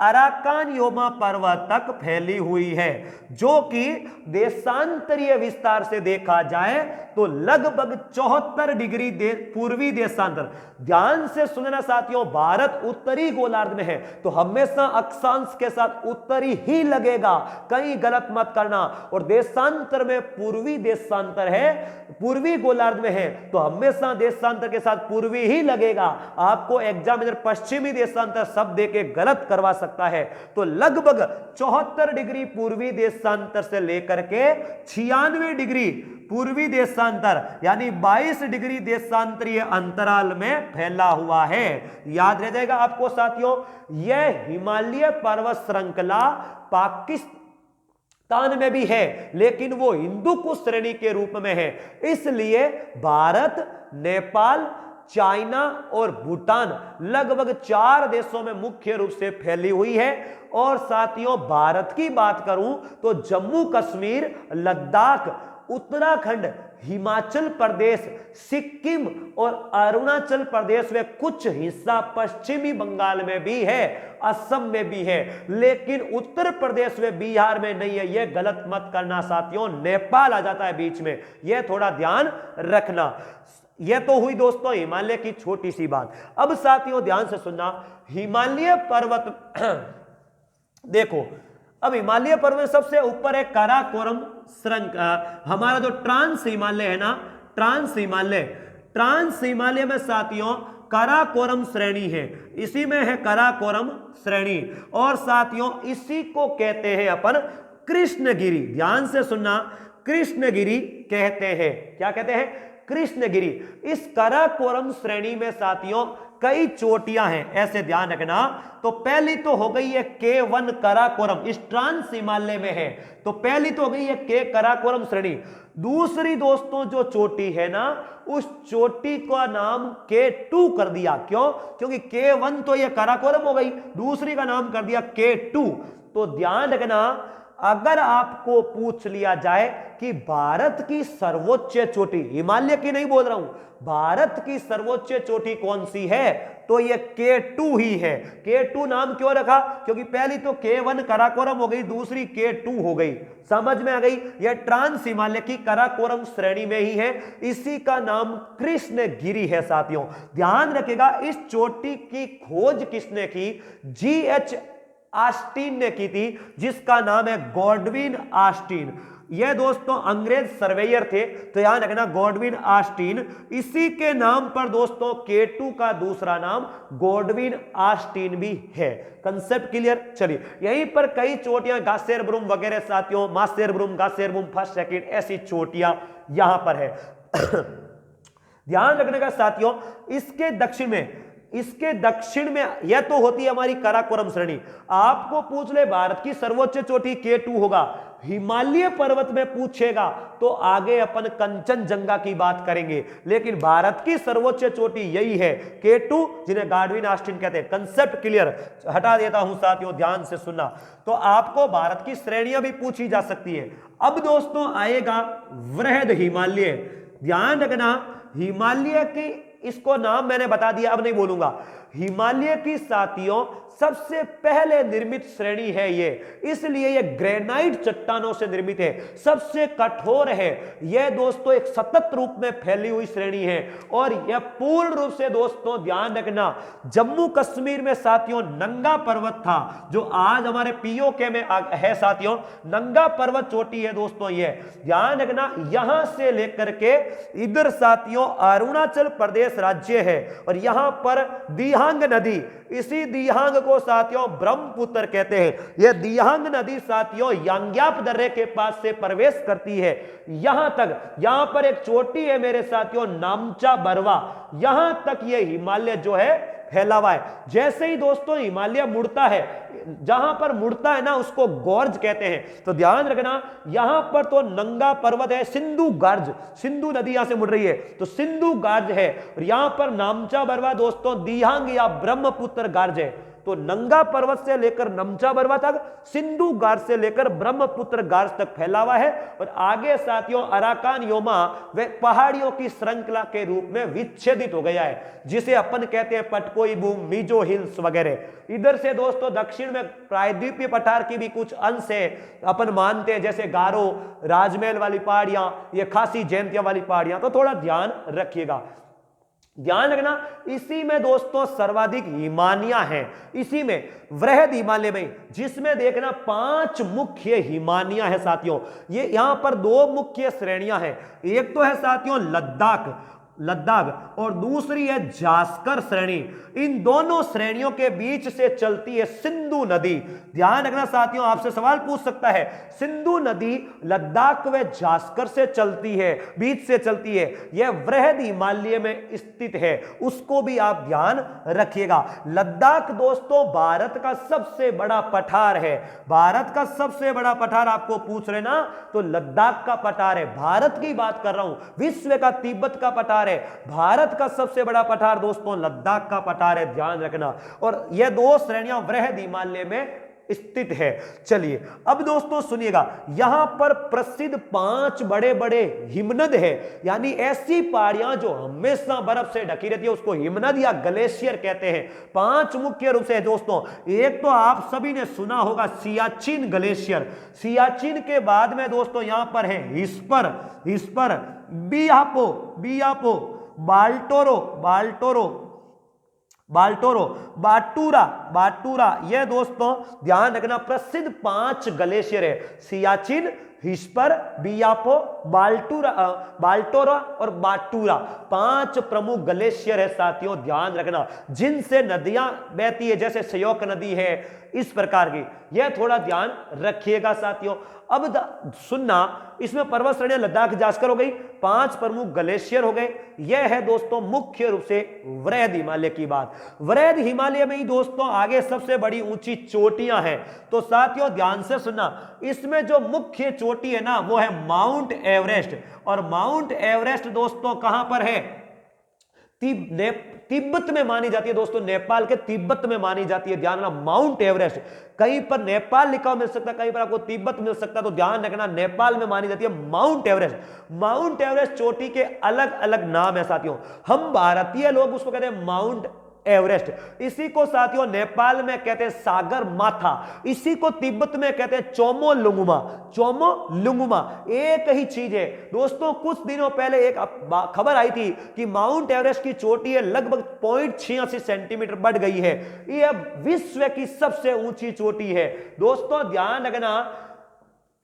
अराकान योमा पर्वत तक फैली हुई है, जो कि देशांतरीय विस्तार से देखा जाए तो लगभग 74 डिग्री पूर्वी देशांतर। ध्यान से सुनना साथियों, भारत उत्तरी गोलार्ध में है तो हमेशा अक्षांश के साथ उत्तरी ही लगेगा, कहीं गलत मत करना। और देशांतर में पूर्वी देशांतर है, पूर्वी गोलार्ध में है तो हमेशा देशांतर के साथ पूर्वी ही लगेगा। आपको एग्जामिनर पश्चिमी देशांतर शब्द देके गलत करवा सकता है। तो लगभग 74 डिग्री पूर्वी देशांतर से लेकर के 96 डिग्री पूर्वी देशांतर यानी 22 डिग्री देशांतरीय अंतराल में फैला हुआ है। याद रह जाएगा आपको साथियों, यह हिमालय पर्वत श्रृंखला पाकिस्तान में भी है, लेकिन वो हिंदू कुश श्रेणी के रूप में है। इसलिए भारत, नेपाल, चाइना और भूटान लगभग 4 देशों में मुख्य रूप से फैली हुई है। और साथियों भारत की बात करूं तो जम्मू कश्मीर, लद्दाख, उत्तराखंड, हिमाचल प्रदेश, सिक्किम और अरुणाचल प्रदेश में कुछ हिस्सा पश्चिमी बंगाल में भी है, असम में भी है, लेकिन उत्तर प्रदेश में, बिहार में नहीं है। यह गलत मत करना साथियों, नेपाल आ जाता है बीच में, यह थोड़ा ध्यान रखना। यह तो हुई दोस्तों हिमालय की छोटी सी बात। अब साथियों ध्यान से सुनना, हिमालय पर्वत देखो, अब हिमालय पर्वत सबसे ऊपर है काराकोरम श्रृंखला, हमारा जो ट्रांस हिमालय है ना, ट्रांस हिमालय में साथियों काराकोरम श्रेणी है, इसी में है काराकोरम श्रेणी। और साथियों इसी को कहते हैं अपन कृष्णगिरी। ध्यान से सुनना, कृष्णगिरी कहते हैं। क्या कहते हैं? कृष्णगिरी। इस काराकोरम श्रेणी में साथियों कई चोटियां हैं, ऐसे ध्यान रखना। तो पहली तो हो गई है K1 काराकोरम, इस ट्रांस हिमालय में है, तो पहली तो हो गई है K काराकोरम श्रेणी। दूसरी दोस्तों जो चोटी है ना, उस चोटी का नाम K2 कर दिया। क्यों? क्योंकि K1 तो ये काराकोरम हो गई, दूसरी का नाम कर दिया K2। तो ध्यान रखना, अगर आपको पूछ लिया जाए कि भारत की सर्वोच्च चोटी, हिमालय की नहीं बोल रहा हूं, भारत की सर्वोच्च चोटी कौन सी है, तो ये K2 ही है। K2 नाम क्यों रखा? क्योंकि पहली तो K1 काराकोरम हो गई, दूसरी K2 हो गई। समझ में आ गई? यह ट्रांस हिमालय की काराकोरम श्रेणी में ही है, इसी का नाम कृष्णगिरी है। साथियों ध्यान रखिएगा, इस चोटी की खोज किसने की? GH ऑस्टिन ने की थी, जिसका नाम है गॉडविन ऑस्टिन। यह दोस्तों अंग्रेज सर्वेयर थे, तो याद रखना गॉडविन ऑस्टिन। इसी के नाम पर दोस्तों K2 का दूसरा नाम गॉडविन ऑस्टिन भी है। Concept clear? चलिए, यहीं पर कई चोटियां गासेरब्रूम वगैरह साथियों, मासेरब्रूम, गासेरब्रूम फर्स्ट सेकंड, ऐसी चोटियां यहां पर है। ध्यान रखने का साथियों, इसके दक्षिण में यह तो होती है हमारी काराकोरम श्रेणी। आपको पूछ ले भारत की सर्वोच्च चोटी K2 होगा, हिमालय पर्वत में पूछेगा तो आगे अपन कंचनजंगा की बात करेंगे, लेकिन भारत की सर्वोच्च चोटी यही है K2, जिन्हें गॉडविन ऑस्टिन कहते हैं। Concept clear? हटा देता हूं साथियों, ध्यान से सुनना। तो आपको भारत की श्रेणियां भी पूछी जा सकती है। अब दोस्तों आएगा वृहद हिमालय। ध्यान रखना, हिमालय की, इसको नाम मैंने बता दिया, अब नहीं बोलूंगा। हिमालय की साथियों सबसे पहले निर्मित श्रेणी है ये, इसलिए ये ग्रेनाइट चट्टानों से निर्मित है, सबसे कठोर है। यह दोस्तों एक सतत रूप में फैली हुई श्रेणी है, और यह पूर्ण रूप से दोस्तों ध्यान रखना, जम्मू कश्मीर में साथियों नंगा पर्वत था, जो आज हमारे POK में है साथियों। नंगा पर्वत चोटी है दोस्तों ये, ध्यान रखना। यहां से लेकर के इधर साथियों अरुणाचल प्रदेश राज्य है, और यहां पर दिहांग नदी, इसी दिहांग को साथियों ब्रह्मपुत्र कहते हैं। यह दिहांग नदी साथियों यांग्याप दर्रे के पास से प्रवेश करती है यहां तक। यहां पर एक चोटी है मेरे साथियों, नामचा बरवा, यहां तक यह हिमालय जो है फैला हुआ है। जैसे ही दोस्तों हिमालय मुड़ता है, जहां पर मुड़ता है ना, उसको गोर्ज कहते हैं। तो ध्यान रखना, यहां पर तो नंगा पर्वत है, सिंधु गार्ज, सिंधु नदी यहां से मुड़ रही है, तो सिंधु गार्ज है। और यहां पर नामचा बरवा दोस्तों दिहांग या ब्रह्मपुत्र गार्ज है। तो नंगा पर्वत से लेकर नमचा बरवा तक, सिंधु गार्ज से लेकर ब्रह्मपुत्र गार्ज तक फैला हुआ है। और आगे साथियों अराकान योमा वे पहाड़ियों की श्रृंखला के रूप में विच्छेदित हो गया है, जिसे अपन कहते हैं पटकोई बूम, मिजो हिल्स वगैरह। इधर से दोस्तों दक्षिण में प्रायद्वीपीय पठार की भी कुछ अंश है, अपन मानते हैं, जैसे गारो, राजमहल वाली पहाड़ियां, ये खासी जयंतिया वाली पहाड़ियां। तो थोड़ा ध्यान रखिएगा, ध्यान रखना। इसी में दोस्तों सर्वाधिक हिमानियां हैं, इसी में वृहद हिमालय में, जिसमें देखना 5 मुख्य हिमानियां हैं साथियों। ये यहां पर 2 मुख्य श्रेणियां हैं, एक तो है साथियों लद्दाख, और दूसरी है जास्कर श्रेणी। इन दोनों श्रेणियों के बीच से चलती है सिंधु नदी। ध्यान रखना साथियों, आपसे सवाल पूछ सकता है, सिंधु नदी लद्दाख व जास्कर से चलती है, बीच से चलती है, यह वृहद हिमालय में स्थित है, उसको भी आप ध्यान रखिएगा। लद्दाख दोस्तों भारत का सबसे बड़ा पठार है, भारत का सबसे बड़ा पठार आपको पूछ रहे ना, तो लद्दाख का पठार है। भारत की बात कर रहा हूं, विश्व का तिब्बत का पठार है, भारत का सबसे बड़ा पठार दोस्तों लद्दाख का पठार है, ध्यान रखना। और यह 2 श्रेणियां वृहद हिमालय में स्थित है। चलिए अब दोस्तों सुनिएगा, यहां पर प्रसिद्ध 5 बड़े बड़े हिमनद है, यानी ऐसी पहाड़ियां जो हमेशा बर्फ से ढकी रहती है, उसको हिमनद या ग्लेशियर कहते हैं। 5 मुख्य रूप से है दोस्तों। एक तो आप सभी ने सुना होगा सियाचिन ग्लेशियर, सियाचिन के बाद में दोस्तों यहां पर है हिस्पर, बियापो, बाटूरा। यह दोस्तों ध्यान रखना प्रसिद्ध 5 ग्लेशियर है, सियाचिन, हिस्पर, बियापो, बाल्टोरा और बाटूरा 5 प्रमुख ग्लेशियर है साथियों, ध्यान रखना, जिनसे नदियां बहती है, जैसे श्योक नदी है, इस प्रकार की, यह थोड़ा ध्यान रखिएगा साथियों। अब सुनना, इसमें पर्वत श्रेणियां लद्दाख जास्कर हो गई, 5 प्रमुख ग्लेशियर हो गए। यह है दोस्तों मुख्य रूप से वृहद हिमालय की बात। वृहद हिमालय में ही दोस्तों आगे सबसे बड़ी ऊंची चोटियां हैं। तो साथियों ध्यान से सुनना, इसमें जो मुख्य चोटी है ना वो है माउंट एवरेस्ट। और माउंट एवरेस्ट दोस्तों कहां पर है? तिब्बत में मानी जाती है दोस्तों, नेपाल के तिब्बत में मानी जाती है। ध्यान रखना, माउंट एवरेस्ट कहीं पर नेपाल लिखा हुआ मिल सकता है, कहीं पर आपको तिब्बत मिल सकता है, तो ध्यान रखना नेपाल में मानी जाती है माउंट एवरेस्ट। माउंट एवरेस्ट चोटी के अलग अलग नाम है साथियों, हम भारतीय लोग उसको कहते हैं माउंट एवरेस्ट, इसी को साथियों नेपाल में कहते हैं सागर माथा, इसी को तिब्बत में कहते हैं चोमोलुंगमा। चोमोलुंगमा एक ही चीज है दोस्तों। कुछ दिनों पहले एक खबर आई थी कि माउंट एवरेस्ट की चोटी है लगभग 0.86 सेंटीमीटर बढ़ गई है। यह विश्व की सबसे ऊंची चोटी है दोस्तों। ध्यान रखना,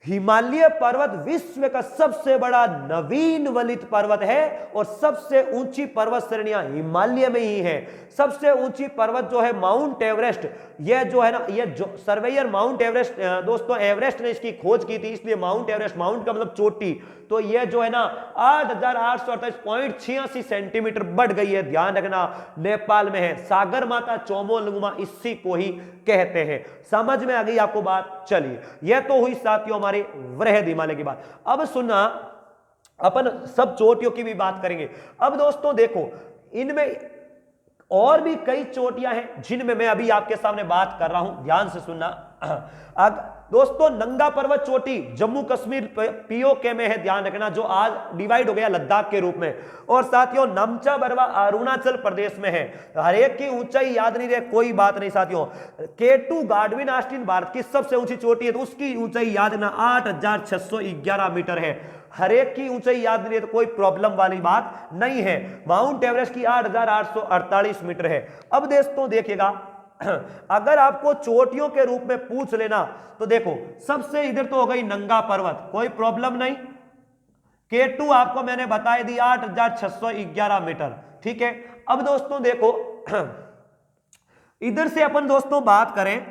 हिमालय पर्वत विश्व का सबसे बड़ा नवीन वलित पर्वत है और सबसे ऊंची पर्वत श्रेणियां हिमालय में ही है। सबसे ऊंची पर्वत जो है माउंट एवरेस्ट, यह जो है ना, यह जो सर्वेयर माउंट एवरेस्ट दोस्तों, एवरेस्ट ने इसकी खोज की थी, इसलिए माउंट एवरेस्ट, माउंट का मतलब चोटी, तो यह जो है ना 8,848.86 सेंटीमीटर बढ़ गई है। ध्यान रखना, नेपाल में है। सागर माता, चोमोलुंगमा इसी को ही कहते हैं। समझ में आ गई आपको बात? चलिए, यह तो हुई साथियों हमारे वृहद हिमालय की बात। अब सुनना, अपन सब चोटियों की भी बात करेंगे। अब दोस्तों देखो, इनमें और भी कई चोटियां हैं जिनमें मैं अभी आपके सामने बात कर रहा हूं, ध्यान से सुनना। दोस्तों नंगा पर्वत चोटी जम्मू कश्मीर पीओके में है, ध्यान रखना, जो आज डिवाइड हो गया लद्दाख के रूप में। और साथियों नमचा बरवा अरुणाचल प्रदेश में है। हर एक की ऊंचाई याद नहीं रहे, कोई बात नहीं साथियों। K2 गाडविन ऑस्टिन भारत की सबसे ऊंची चोटी है, तो उसकी ऊंचाई याद रखना 8,611 मीटर है। हर एक की ऊंचाई याद नहीं है तो कोई प्रॉब्लम वाली बात नहीं है। माउंट एवरेस्ट की 8,848 मीटर है। अब दोस्तों देखिएगा, अगर आपको चोटियों के रूप में पूछ लेना तो देखो, सबसे इधर तो हो गई नंगा पर्वत, कोई प्रॉब्लम नहीं। K2 आपको मैंने बताया दी 8,611 मीटर, ठीक है। अब दोस्तों देखो, इधर से अपन दोस्तों बात करें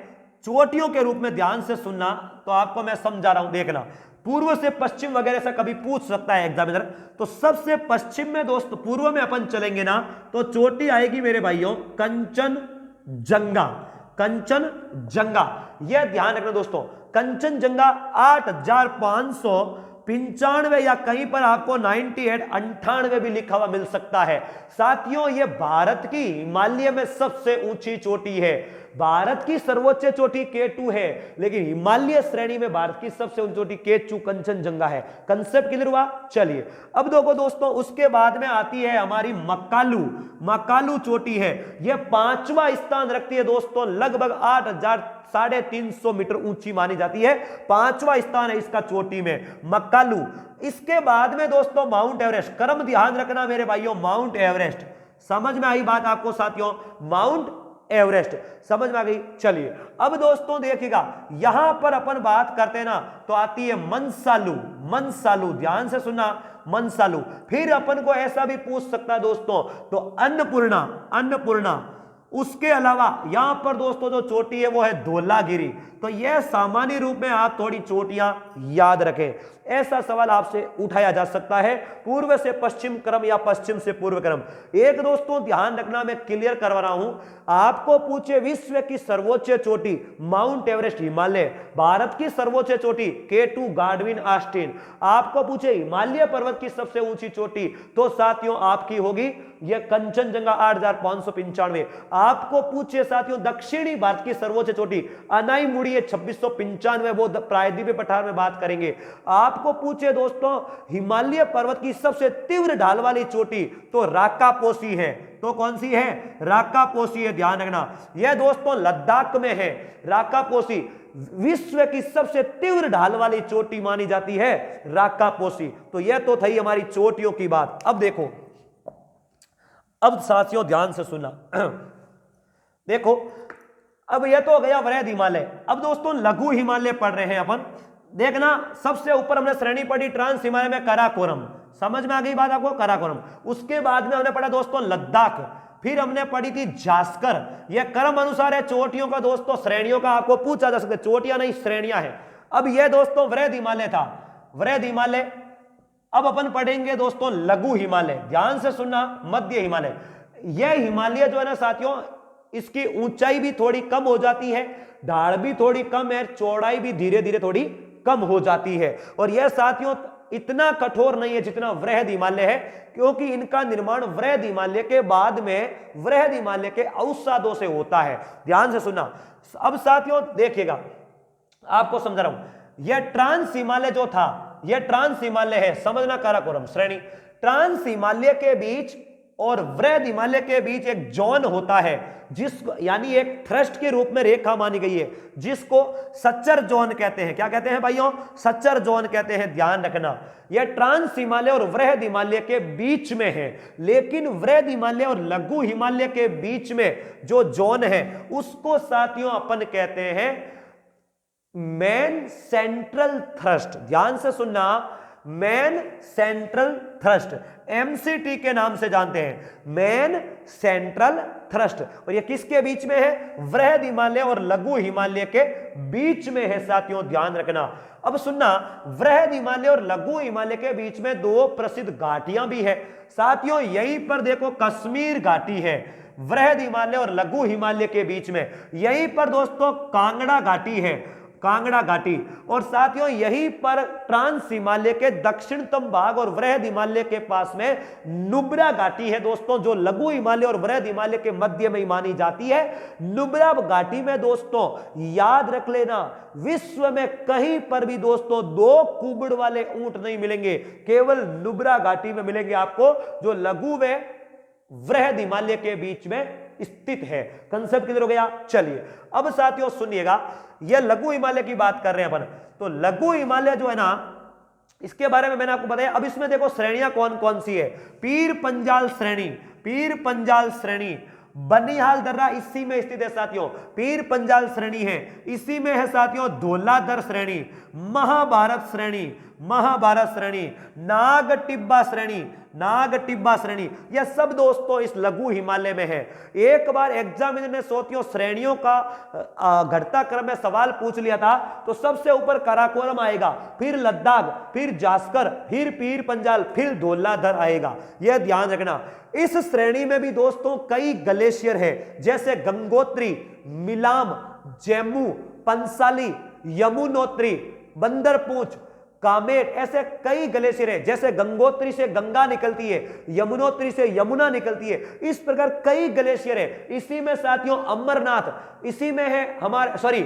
चोटियों के रूप में, ध्यान से सुनना, तो आपको मैं समझा रहा हूं, देखना, पूर्व से पश्चिम वगैरह से कभी पूछ सकता है एग्जामिनर। तो सबसे पश्चिम में दोस्तों, पूर्व में अपन चलेंगे ना, तो चोटी आएगी मेरे भाइयों कंचनजंगा। कंचनजंगा, यह ध्यान रखना दोस्तों, कंचनजंगा 8,595 या कहीं पर आपको 98 भी लिखा हुआ मिल सकता है। साथियों यह भारत की हिमालय में सबसे ऊंची चोटी है। भारत की सर्वोच्च चोटी K2 है, लेकिन हिमालय श्रेणी में भारत की सबसे ऊंची चोटी K2 कंचनजंगा है। कंसेप्ट क्लियर हुआ? चलिए अब देखो दोस्तों, उसके बाद में आती है हमारी मकालू। मकालू चोटी है, यह 5वां स्थान रखती है दोस्तों, लगभग 8,350 मीटर ऊंची मानी जाती है। 5वां स्थान है इसका चोटी में, मकालू। इसके बाद में दोस्तों माउंट एवरेस्ट, क्रम ध्यान रखना मेरे भाइयों, माउंट एवरेस्ट। समझ में आई बात आपको साथियों? माउंट एवरेस्ट समझ में आ गई? चलिए अब दोस्तों देखिएगा, यहां पर अपन बात करते हैं ना, तो आती है मनसालू। मनसालू, ध्यान से सुनना, मनसालू। फिर अपन को ऐसा भी पूछ सकता है दोस्तों, तो अन्नपूर्णा। अन्नपूर्णा, उसके अलावा यहां पर दोस्तों जो चोटी है वो है धौलागिरी। तो यह सामान्य रूप में आप थोड़ी चोटियां याद रखें, ऐसा सवाल आपसे उठाया जा सकता है, पूर्व से पश्चिम क्रम या पश्चिम से पूर्व क्रम। एक दोस्तों ध्यान रखना, मैं क्लियर करवा रहा हूं, आपको पूछे विश्व की सर्वोच्च चोटी माउंट एवरेस्ट हिमालय, भारत की सर्वोच्च चोटी K2 गाडविन ऑस्टिन, आपको पूछे हिमालय पर्वत की सबसे ऊंची चोटी, तो साथियों आपकी होगी यह कंचनजंगा 8,595। आपको पूछे साथियों दक्षिणी भारत की सर्वोच्च चोटी अनाईमुड़ी 2695, वो प्रायद्वीपीय पठार में बात करेंगे। आपको पूछे दोस्तों हिमालय पर्वत की सबसे तीव्र ढाल वाली चोटी, तो राकापोसी है। तो कौन सी है? राकापोसी है, ध्यान रखना। यह दोस्तों लद्दाख में है। राकापोसी विश्व की सबसे तीव्र ढाल वाली चोटी मानी जाती है, राकापोसी। तो यह तो थी हमारी चोटियों की बात। अब देखो, अब साथियों ध्यान से सुनना, देखो अब यह तो हो गया वृहद हिमालय। अब दोस्तों लघु हिमालय पढ़ रहे हैं अपन। देखना सबसे ऊपर हमने श्रेणी पढ़ी ट्रांस हिमालय में काराकोरम, समझ में आ गई बात आपको, काराकोरम। उसके बाद में हमने पढ़ा दोस्तों लद्दाख, फिर हमने पढ़ी थी जास्कर। यह क्रम अनुसार है चोटियों का दोस्तों, श्रेणियों का आपको पूछा जा सकता है, चोटियां नहीं श्रेणियां हैं। अब यह दोस्तों वृहद हिमालय था, वृहद हिमालय। अब अपन पढ़ेंगे दोस्तों लघु हिमालय, ध्यान से सुनना, मध्य हिमालय। यह हिमालय जो है ना साथियों, इसकी ऊंचाई भी थोड़ी कम हो जाती है, ढाल भी थोड़ी कम है, चौड़ाई भी धीरे धीरे थोड़ी कम हो जाती है। और यह साथियों इतना कठोर नहीं है जितना वृहद हिमालय है, क्योंकि इनका निर्माण वृहद हिमालय के बाद में वृहद हिमालय के अवसादों से होता है। ध्यान से सुनना। अब साथियों देखिएगा, आपको समझा रहा हूं, यह ट्रांस हिमालय जो था, यह ट्रांस हिमालय है, समझना, काराकोरम श्रेणी। ट्रांस हिमालय के बीच और वृहद हिमालय के बीच एक जोन होता है, जिसको यानी एक थ्रस्ट के रूप में रेखा मानी गई है, जिसको सच्चर जोन कहते हैं। क्या कहते हैं भाइयों? सच्चर जोन कहते हैं, ध्यान रखना। यह ट्रांस हिमालय और वृहद हिमालय के बीच में है, लेकिन वृहद हिमालय और लघु हिमालय के बीच में जो जोन है उसको साथियों अपन कहते हैं मेन सेंट्रल थ्रस्ट। ध्यान से सुनना, मेन सेंट्रल थ्रस्ट, एमसीटी के नाम से जानते हैं, मेन सेंट्रल थ्रस्ट। और ये किसके बीच में है? वृहद हिमालय और लघु हिमालय के बीच में है साथियों, ध्यान रखना। अब सुनना, वृहद हिमालय और लघु हिमालय के बीच में दो प्रसिद्ध घाटियां भी है साथियों। यहीं पर देखो कश्मीर घाटी है वृहद हिमालय और लघु हिमालय के बीच में, यहीं पर दोस्तों कांगड़ा घाटी है, कांगड़ा घाटी। और साथियों यहीं पर ट्रांस हिमालय के दक्षिणतम भाग और वृहद हिमालय के पास में नुब्रा घाटी है दोस्तों, जो लघु हिमालय और वृहद हिमालय के मध्य में मानी जाती है। नुब्रा घाटी में दोस्तों याद रख लेना, विश्व में कहीं पर भी दोस्तों दो कुबड़ वाले ऊंट नहीं मिलेंगे, केवल नुब्रा घाटी में मिलेंगे आपको, जो लघु व वृहद हिमालय के बीच में स्थित है। कंसेप्ट क्लियर हो गया? चलिए अब साथियों सुनिएगा, यह लघु हिमालय की बात कर रहे हैं अपन। तो लघु हिमालय जो है ना, इसके बारे में मैंने आपको बताया। अब इसमें देखो श्रेणियां कौन कौन सी है। पीर पंजाल श्रेणी, पीर पंजाल श्रेणी, बनिहाल दर्रा इसी में स्थित है साथियों, पीर पंजाल श्रेणी है। इसी में है साथियों धौलाधर श्रेणी, महाभारत श्रेणी, महाभारत श्रेणी, नाग टिब्बा श्रेणी, नाग टिब्बा श्रेणी, यह सब दोस्तों इस लघु हिमालय में है। एक बार एग्जामिनर ने साथियों श्रेणियों का घटता क्रम में सवाल पूछ लिया था, तो सबसे ऊपर काराकोरम आएगा, फिर लद्दाख, फिर जास्कर, फिर पीर पंजाल, फिर धौलाधर आएगा, यह ध्यान रखना। इस श्रेणी में भी दोस्तों कई ग्लेशियर है, जैसे गंगोत्री, मिलाम, जम्मू, पंसाली, यमुनोत्री, बंदरपूंछ, कामेट, ऐसे कई ग्लेशियर है। जैसे गंगोत्री से गंगा निकलती है, यमुनोत्री से यमुना निकलती है, इस प्रकार कई ग्लेशियर है। इसी में साथियों अमरनाथ, इसी में है हमारे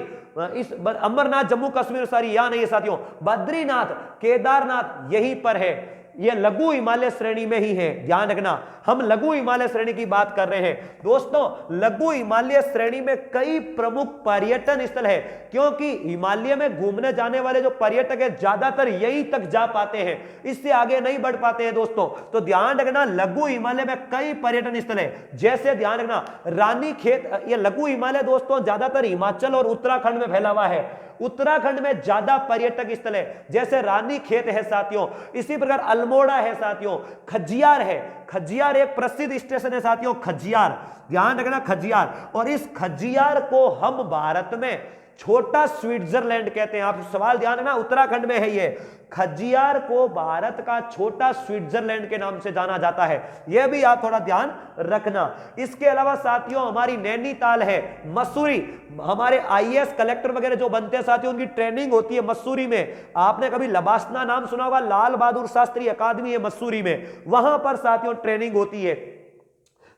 इस अमरनाथ जम्मू कश्मीर, यहां नहीं है साथियों, बद्रीनाथ, केदारनाथ यहीं पर है। यह लघु हिमालय श्रेणी में ही है, ध्यान रखना। हम लघु हिमालय श्रेणी की बात कर रहे हैं दोस्तों। लघु हिमालय श्रेणी में कई प्रमुख पर्यटन स्थल है, क्योंकि हिमालय में घूमने जाने वाले जो पर्यटक है ज्यादातर यहीं तक जा पाते हैं, इससे आगे नहीं बढ़ पाते हैं दोस्तों। तो ध्यान रखना, लघु हिमालय में कई पर्यटन स्थल है, जैसे ध्यान रखना रानी खेत। यह लघु हिमालय दोस्तों ज्यादातर हिमाचल और उत्तराखंड में फैला हुआ है। उत्तराखंड में ज्यादा पर्यटक स्थल है, जैसे रानी खेत है साथियों, इसी प्रकार अल्मोड़ा है साथियों, खजियार है, खजियार एक प्रसिद्ध स्टेशन है साथियों, खजियार, ध्यान रखना खजियार। और इस खजियार को हम भारत में छोटा स्विट्जरलैंड कहते हैं। आप सवाल ध्यान रखना, उत्तराखंड में है ये। खजियार को भारत का छोटा स्विट्जरलैंड के नाम से जाना जाता है, यह भी आप थोड़ा ध्यान रखना। इसके अलावा साथियों हमारी नैनीताल है, मसूरी, हमारे आईएएस कलेक्टर वगैरह जो बनते हैं साथियों, उनकी ट्रेनिंग होती है मसूरी में। आपने कभी लबासना नाम सुना होगा, लाल बहादुर शास्त्री अकादमी है मसूरी में, वहां पर साथियों ट्रेनिंग होती है।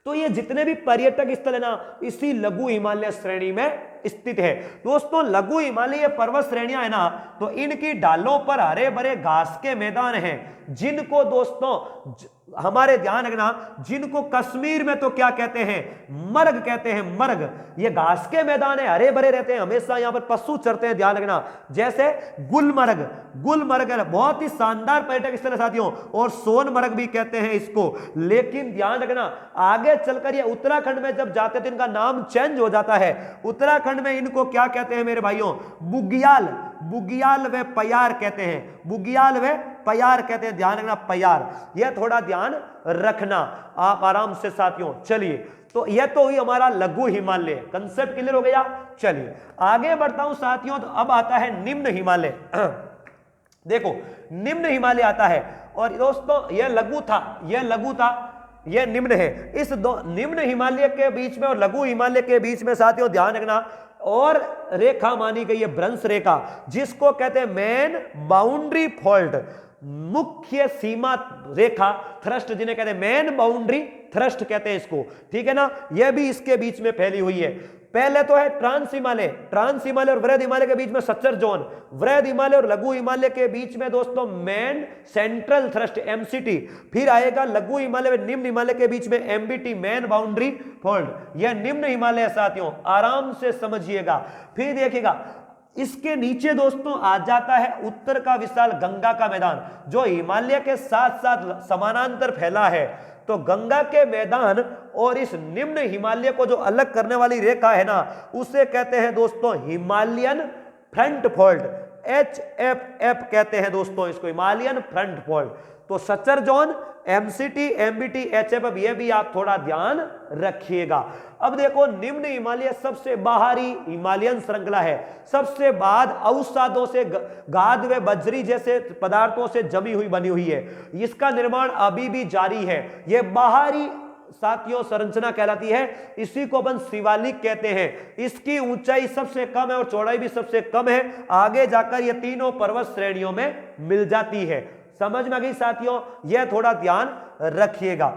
तो ये जितने भी पर्यटक स्थल है ना, इसी लघु हिमालय श्रेणी में स्थित है दोस्तों। लघु हिमालय पर्वत श्रेणियां है ना, तो इनकी ढालों पर हरे भरे घास के मैदान हैं, जिनको दोस्तों हमारे ध्यान रखना, जिनको कश्मीर में तो क्या कहते हैं, मर्ग कहते हैं, मर्ग। ये घास के मैदान है, हरे भरे रहते हैं, हमेशा यहां पर पशु चरते हैं, ध्यान रखना। जैसे गुलमर्ग, गुलमर्ग बहुत ही शानदार पर्यटक स्थल है साथियों, और सोनमर्ग भी कहते हैं इसको। लेकिन ध्यान रखना, आगे चलकर ये उत्तराखंड में जब जाते तो इनका नाम चेंज हो जाता है। उत्तराखंड में इनको क्या कहते हैं मेरे भाइयों, बुग्याल, बुग्याल व प्यार कहते हैं, बुग्याल व प्यार कहते हैं, ध्यान रखना प्यार, यह थोड़ा ध्यान रखना आप आराम से साथियों। चलिए तो यह तो हुई हमारा लघु हिमालय, कंसेप्ट क्लियर हो गया। चलिए आगे बढ़ता हूं साथियों, तो अब आता है निम्न हिमालय। देखो निम्न हिमालय आता है, और दोस्तों यह लघु था, यह लघु था, यह निम्न है। इस दो निम्न हिमालय के बीच में और लघु हिमालय के बीच में साथियों ध्यान रखना, और रेखा मानी गई है भ्रंश रेखा, जिसको कहते हैं मेन बाउंड्री फॉल्ट, मुख्य सीमा रेखा, थ्रस्ट जिन्हें कहते हैं मेन बाउंड्री थ्रस्ट कहते हैं इसको, ठीक है ना। यह भी इसके बीच में फैली हुई है। पहले तो है ट्रांस हिमालय, ट्रांस हिमालय और वृहद हिमालय के बीच में सच्चर जोन, वृहद हिमालय और लघु हिमालय के बीच में दोस्तों मेन सेंट्रल थ्रस्ट एमसीटी, फिर आएगा लघु हिमालय और निम्न हिमालय के बीच में एमबीटी मेन बाउंड्री फॉल्ट। यह निम्न हिमालय साथियों, आराम से समझिएगा। फिर देखिएगा इसके नीचे दोस्तों आ जाता है उत्तर का विशाल गंगा का मैदान, जो हिमालय के साथ साथ समानांतर फैला है। तो गंगा के मैदान और इस निम्न हिमालय को जो अलग करने वाली रेखा है ना, उसे कहते हैं दोस्तों हिमालयन फ्रंट फॉल्ट, HFF कहते हैं दोस्तों इसको, हिमालयन फ्रंट फॉल्ट। तो suture zone, MCT, MBT, HFF, ये भी आप थोड़ा ध्यान रखिएगा। अब देखो निम्न हिमालय सबसे बाहरी हिमालयन श्रृंखला है, सबसे बाद अवसादों से, गाद व बजरी जैसे पदार्थों से जमी हुई बनी हुई है। इसका निर्माण अभी भी जारी है। यह बाहरी साथियों संरचना कहलाती है, इसी को अपन शिवालिक कहते हैं। इसकी ऊंचाई सबसे कम है और चौड़ाई भी सबसे कम है। आगे जाकर ये तीनों पर्वत श्रेणियों में मिल जाती है। समझ में आ गई साथियों, यह थोड़ा ध्यान रखिएगा।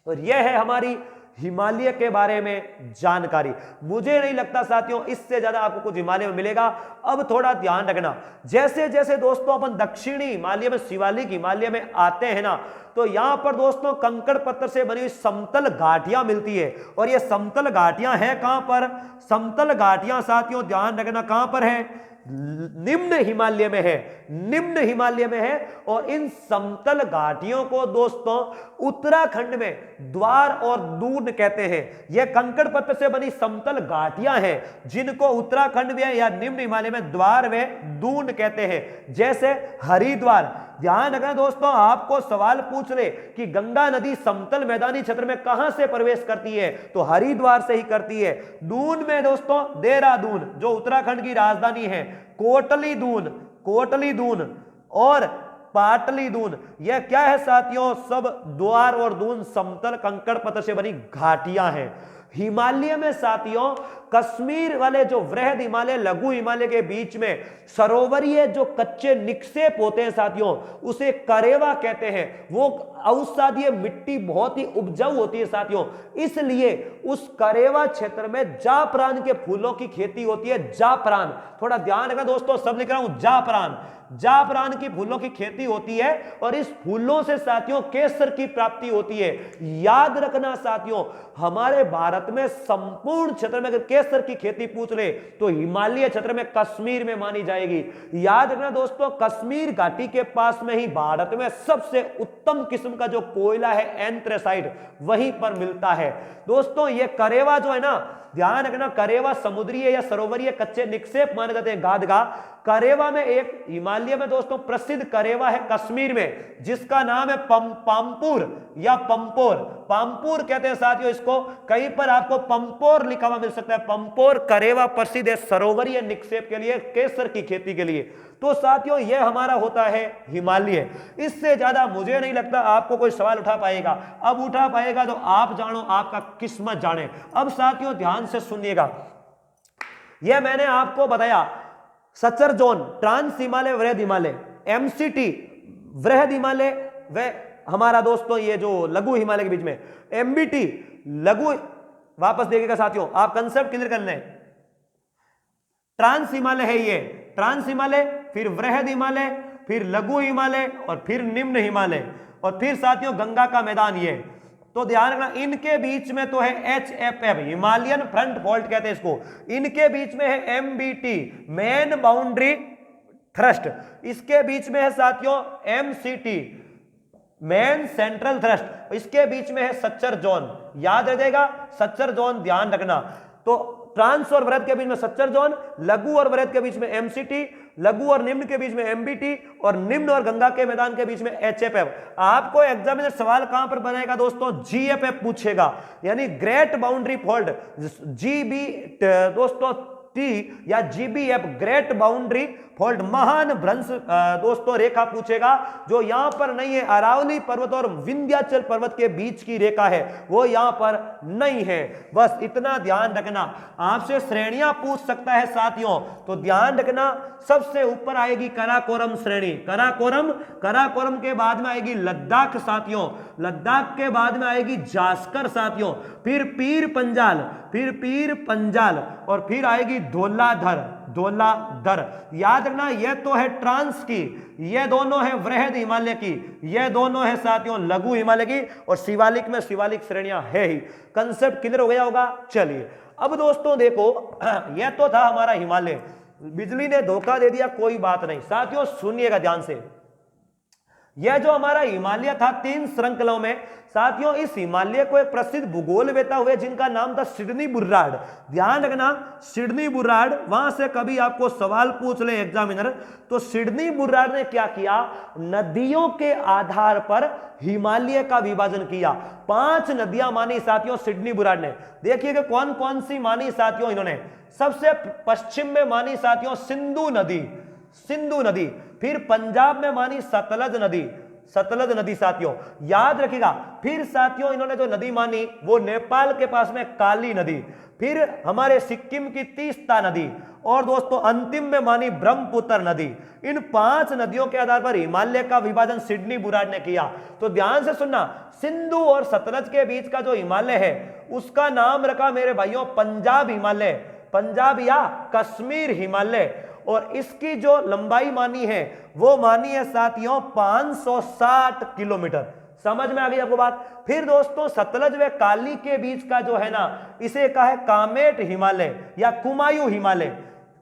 और यह है हमारी हिमालय के बारे में जानकारी। मुझे नहीं लगता साथियों इससे ज्यादा आपको कुछ हिमालय में मिलेगा। अब थोड़ा ध्यान रखना, जैसे जैसे दोस्तों अपन दक्षिणी हिमालय में, शिवालिक हिमालय में आते हैं ना, तो यहां पर दोस्तों कंकड़ पत्थर से बनी हुई समतल घाटियां मिलती है। और ये समतल घाटियां हैं कहां पर? समतल घाटियां साथियों ध्यान रखना कहां पर है? निम्न हिमालय में है, निम्न हिमालय में है। और इन समतल घाटियों को दोस्तों उत्तराखंड में द्वार और दून कहते हैं। यह कंकड़ पत्थर से बनी समतल घाटियां हैं, जिनको उत्तराखंड में या निम्न हिमालय में द्वार व दून कहते हैं। जैसे हरिद्वार, ध्यान रखना दोस्तों, आपको सवाल पूछ ले कि गंगा नदी समतल मैदानी क्षेत्र में कहां से प्रवेश करती है, तो हरिद्वार से ही करती है। दून में दोस्तों देहरादून, जो उत्तराखंड की राजधानी है, कोटली दून, कोटली दून और पाटली दून, यह क्या है साथियों? सब द्वार और दून समतल कंकड़ पत्थर से बनी घाटियां हैं। हिमालय में साथियों कश्मीर वाले जो वृहद हिमालय, लघु हिमालय के बीच में सरोवरीय जो कच्चे निक्षेप होते हैं साथियों, उसे करेवा कहते हैं। वो औषधीय मिट्टी बहुत ही उपजाऊ होती है साथियों, इसलिए उस करेवा क्षेत्र में जाफरान के फूलों की खेती होती है। जाफरान, थोड़ा ध्यान रखना दोस्तों, सब लिख रहा हूं, जाफरान, जाफरान की फूलों की खेती होती है। और इस फूलों से साथियों केसर की प्राप्ति होती है। याद रखना साथियों, हमारे भारत में संपूर्ण क्षेत्र में अगर केसर की खेती पूछ ले तो हिमालय क्षेत्र में कश्मीर में मानी जाएगी। याद रखना दोस्तों, कश्मीर घाटी के पास में ही भारत में सबसे उत्तम किस्म का जो कोयला है एंथ्रेसाइट, वहीं पर मिलता है। दोस्तों ये करेवा जो है ना, ध्यान रखना, करेवा समुद्रीय या सरोवरीय कच्चे निक्षेप माने जाते हैं, गादगा। करेवा में एक हिमालय में दोस्तों प्रसिद्ध करेवा है कश्मीर में, जिसका नाम है पामपुर या पंपोर, पामपुर कहते हैं साथियों इसको। कहीं पर आपको पंपोर लिखा हुआ मिल सकता है। पंपोर करेवा प्रसिद्ध है सरोवरीय निक्षेप के लिए, केसर की खेती के लिए। तो साथियों यह हमारा होता है हिमालय। इससे ज्यादा मुझे नहीं लगता आपको कोई सवाल उठा पाएगा। अब उठा पाएगा तो आप जानो, आपका किस्मत जाने। अब साथियों ध्यान से सुनिएगा, यह मैंने आपको बताया सच्चर जोन, ट्रांस हिमालय, वृहद हिमालय, एमसीटी वृहद हिमालय व हमारा दोस्तों ये जो लघु हिमालय के बीच में एमबीटी लघु। वापस देखिएगा साथियों, आप कंसेप्ट क्लियर कर लें। ट्रांस हिमालय है ये, ट्रांस हिमालय, फिर वृहद हिमालय, फिर लघु हिमालय और फिर निम्न हिमालय, और फिर साथियों गंगा का मैदान ये। तो ध्यान रखना, इनके बीच में तो है HFF, हिमालयन फ्रंट फॉल्ट कहते हैं इसको। इनके बीच में है MBT, मेन बाउंड्री थ्रस्ट। इसके बीच में है साथियों MCT, मेन सेंट्रल थ्रस्ट। इसके बीच में है सच्चर जोन, याद रखिएगा सच्चर जोन, ध्यान रखना। तो ट्रांस और वृहद के बीच में सच्चर जोन, लघु और वृहद के बीच में MCT, लघु और निम्न के बीच में एमबीटी और निम्न और गंगा के मैदान के बीच में एचएफएफ। आपको एग्जामिनर सवाल कहां पर बनाएगा दोस्तों, जीएफएफ पूछेगा, यानी ग्रेट बाउंड्री फॉल्ट, जीबी दोस्तों टी या जीबीएफ ग्रेट बाउंड्री फॉल्ट, महान भ्रंश दोस्तों रेखा पूछेगा, जो यहां पर नहीं है, अरावली पर्वत और विंध्याचल पर्वत के बीच की रेखा है, वो यहां पर नहीं है। बस इतना ध्यान रखना। आपसे श्रेणियां पूछ सकता है साथियों, तो ध्यान रखना, सबसे ऊपर आएगी कराकोरम श्रेणी, कराकोरम, कराकोरम के बाद में आएगी लद्दाख साथियों, लद्दाख के बाद में आएगी जास्कर साथियों, फिर पीर पंजाल, फिर पीर पंजाल, और फिर आएगी धौलाधर, धौलाधर। याद रखना, यह तो है ट्रांस की, ये दोनों है वृहद हिमालय की, ये दोनों है साथियों लघु हिमालय की, और शिवालिक में शिवालिक श्रेणियां है ही। कंसेप्ट क्लियर हो गया होगा। चलिए अब दोस्तों देखो, यह तो था हमारा हिमालय, बिजली ने धोखा दे दिया, कोई बात नहीं साथियों, सुनिएगा ध्यान से। यह जो हमारा हिमालय था 3 श्रृंखलाओं में साथियों, इस हिमालय को एक प्रसिद्ध भूगोलवेत्ता हुए जिनका नाम था सिडनी बुर्रार्ड। ध्यान रखना, सिडनी बुर्रार्ड, वहां से कभी आपको सवाल पूछ ले एग्जामिनर, तो सिडनी बुर्रार्ड ने क्या किया, नदियों के आधार पर हिमालय का विभाजन किया। 5 नदियां मानी साथियों सिडनी बुर्रार्ड ने। देखिए कि कौन कौन सी मानी साथियों इन्होंने। सबसे पश्चिम में मानी साथियों सिंधु नदी, सिंधु नदी, फिर पंजाब में मानी सतलज नदी, सतलज नदी साथियों, याद रखिएगा। फिर साथियों इन्होंने जो नदी मानी वो नेपाल के पास में काली नदी, फिर हमारे सिक्किम की तीस्ता नदी, और दोस्तों अंतिम में मानी ब्रह्मपुत्र नदी। इन 5 नदियों के आधार पर हिमालय का विभाजन सिडनी बुर्रार्ड ने किया। तो ध्यान से सुनना, सिंधु और सतलज के बीच का जो हिमालय है उसका नाम रखा मेरे भाइयों पंजाब हिमालय, पंजाब या कश्मीर हिमालय, और इसकी जो लंबाई मानी है वो मानी है साथियों 560 किलोमीटर। समझ में आ गई आपको बात। फिर दोस्तों सतलज व काली के बीच का जो है ना, इसे कहा है कामेट हिमालय या कुमायूं हिमालय,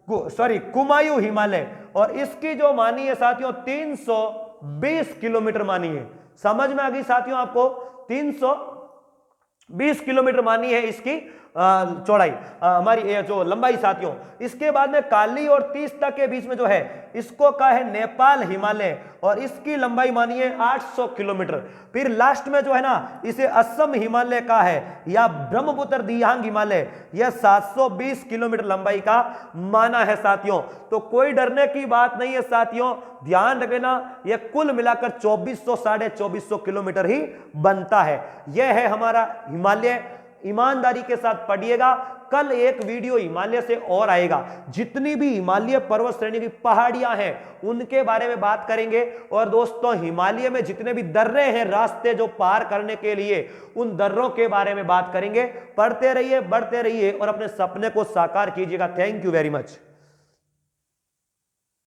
सॉरी कुमायूं हिमालय, और इसकी जो मानी है साथियों 320 किलोमीटर मानी है। समझ में आ गई साथियों आपको, 320 किलोमीटर मानी है इसकी चौड़ाई, हमारी जो लंबाई साथियों। इसके बाद में काली और तीस्ता के बीच में जो है इसको कहा है नेपाल हिमालय, और इसकी लंबाई मानी है 800 किलोमीटर। फिर लास्ट में जो है ना इसे असम हिमालय का है या ब्रह्मपुत्र दियांग हिमालय, यह 720 किलोमीटर लंबाई का माना है साथियों। तो कोई डरने की बात नहीं है साथियों, ध्यान रखना, यह कुल मिलाकर 2400 साढ़े 2400 किलोमीटर ही बनता है। यह है हमारा हिमालय। ईमानदारी के साथ पढ़िएगा, कल एक वीडियो हिमालय से और आएगा, जितनी भी हिमालय पर्वत श्रेणी की पहाड़ियां हैं उनके बारे में बात करेंगे। और दोस्तों हिमालय में जितने भी दर्रे हैं, रास्ते जो पार करने के लिए, उन दर्रों के बारे में बात करेंगे। पढ़ते रहिए, बढ़ते रहिए और अपने सपने को साकार कीजिएगा। Thank you very much.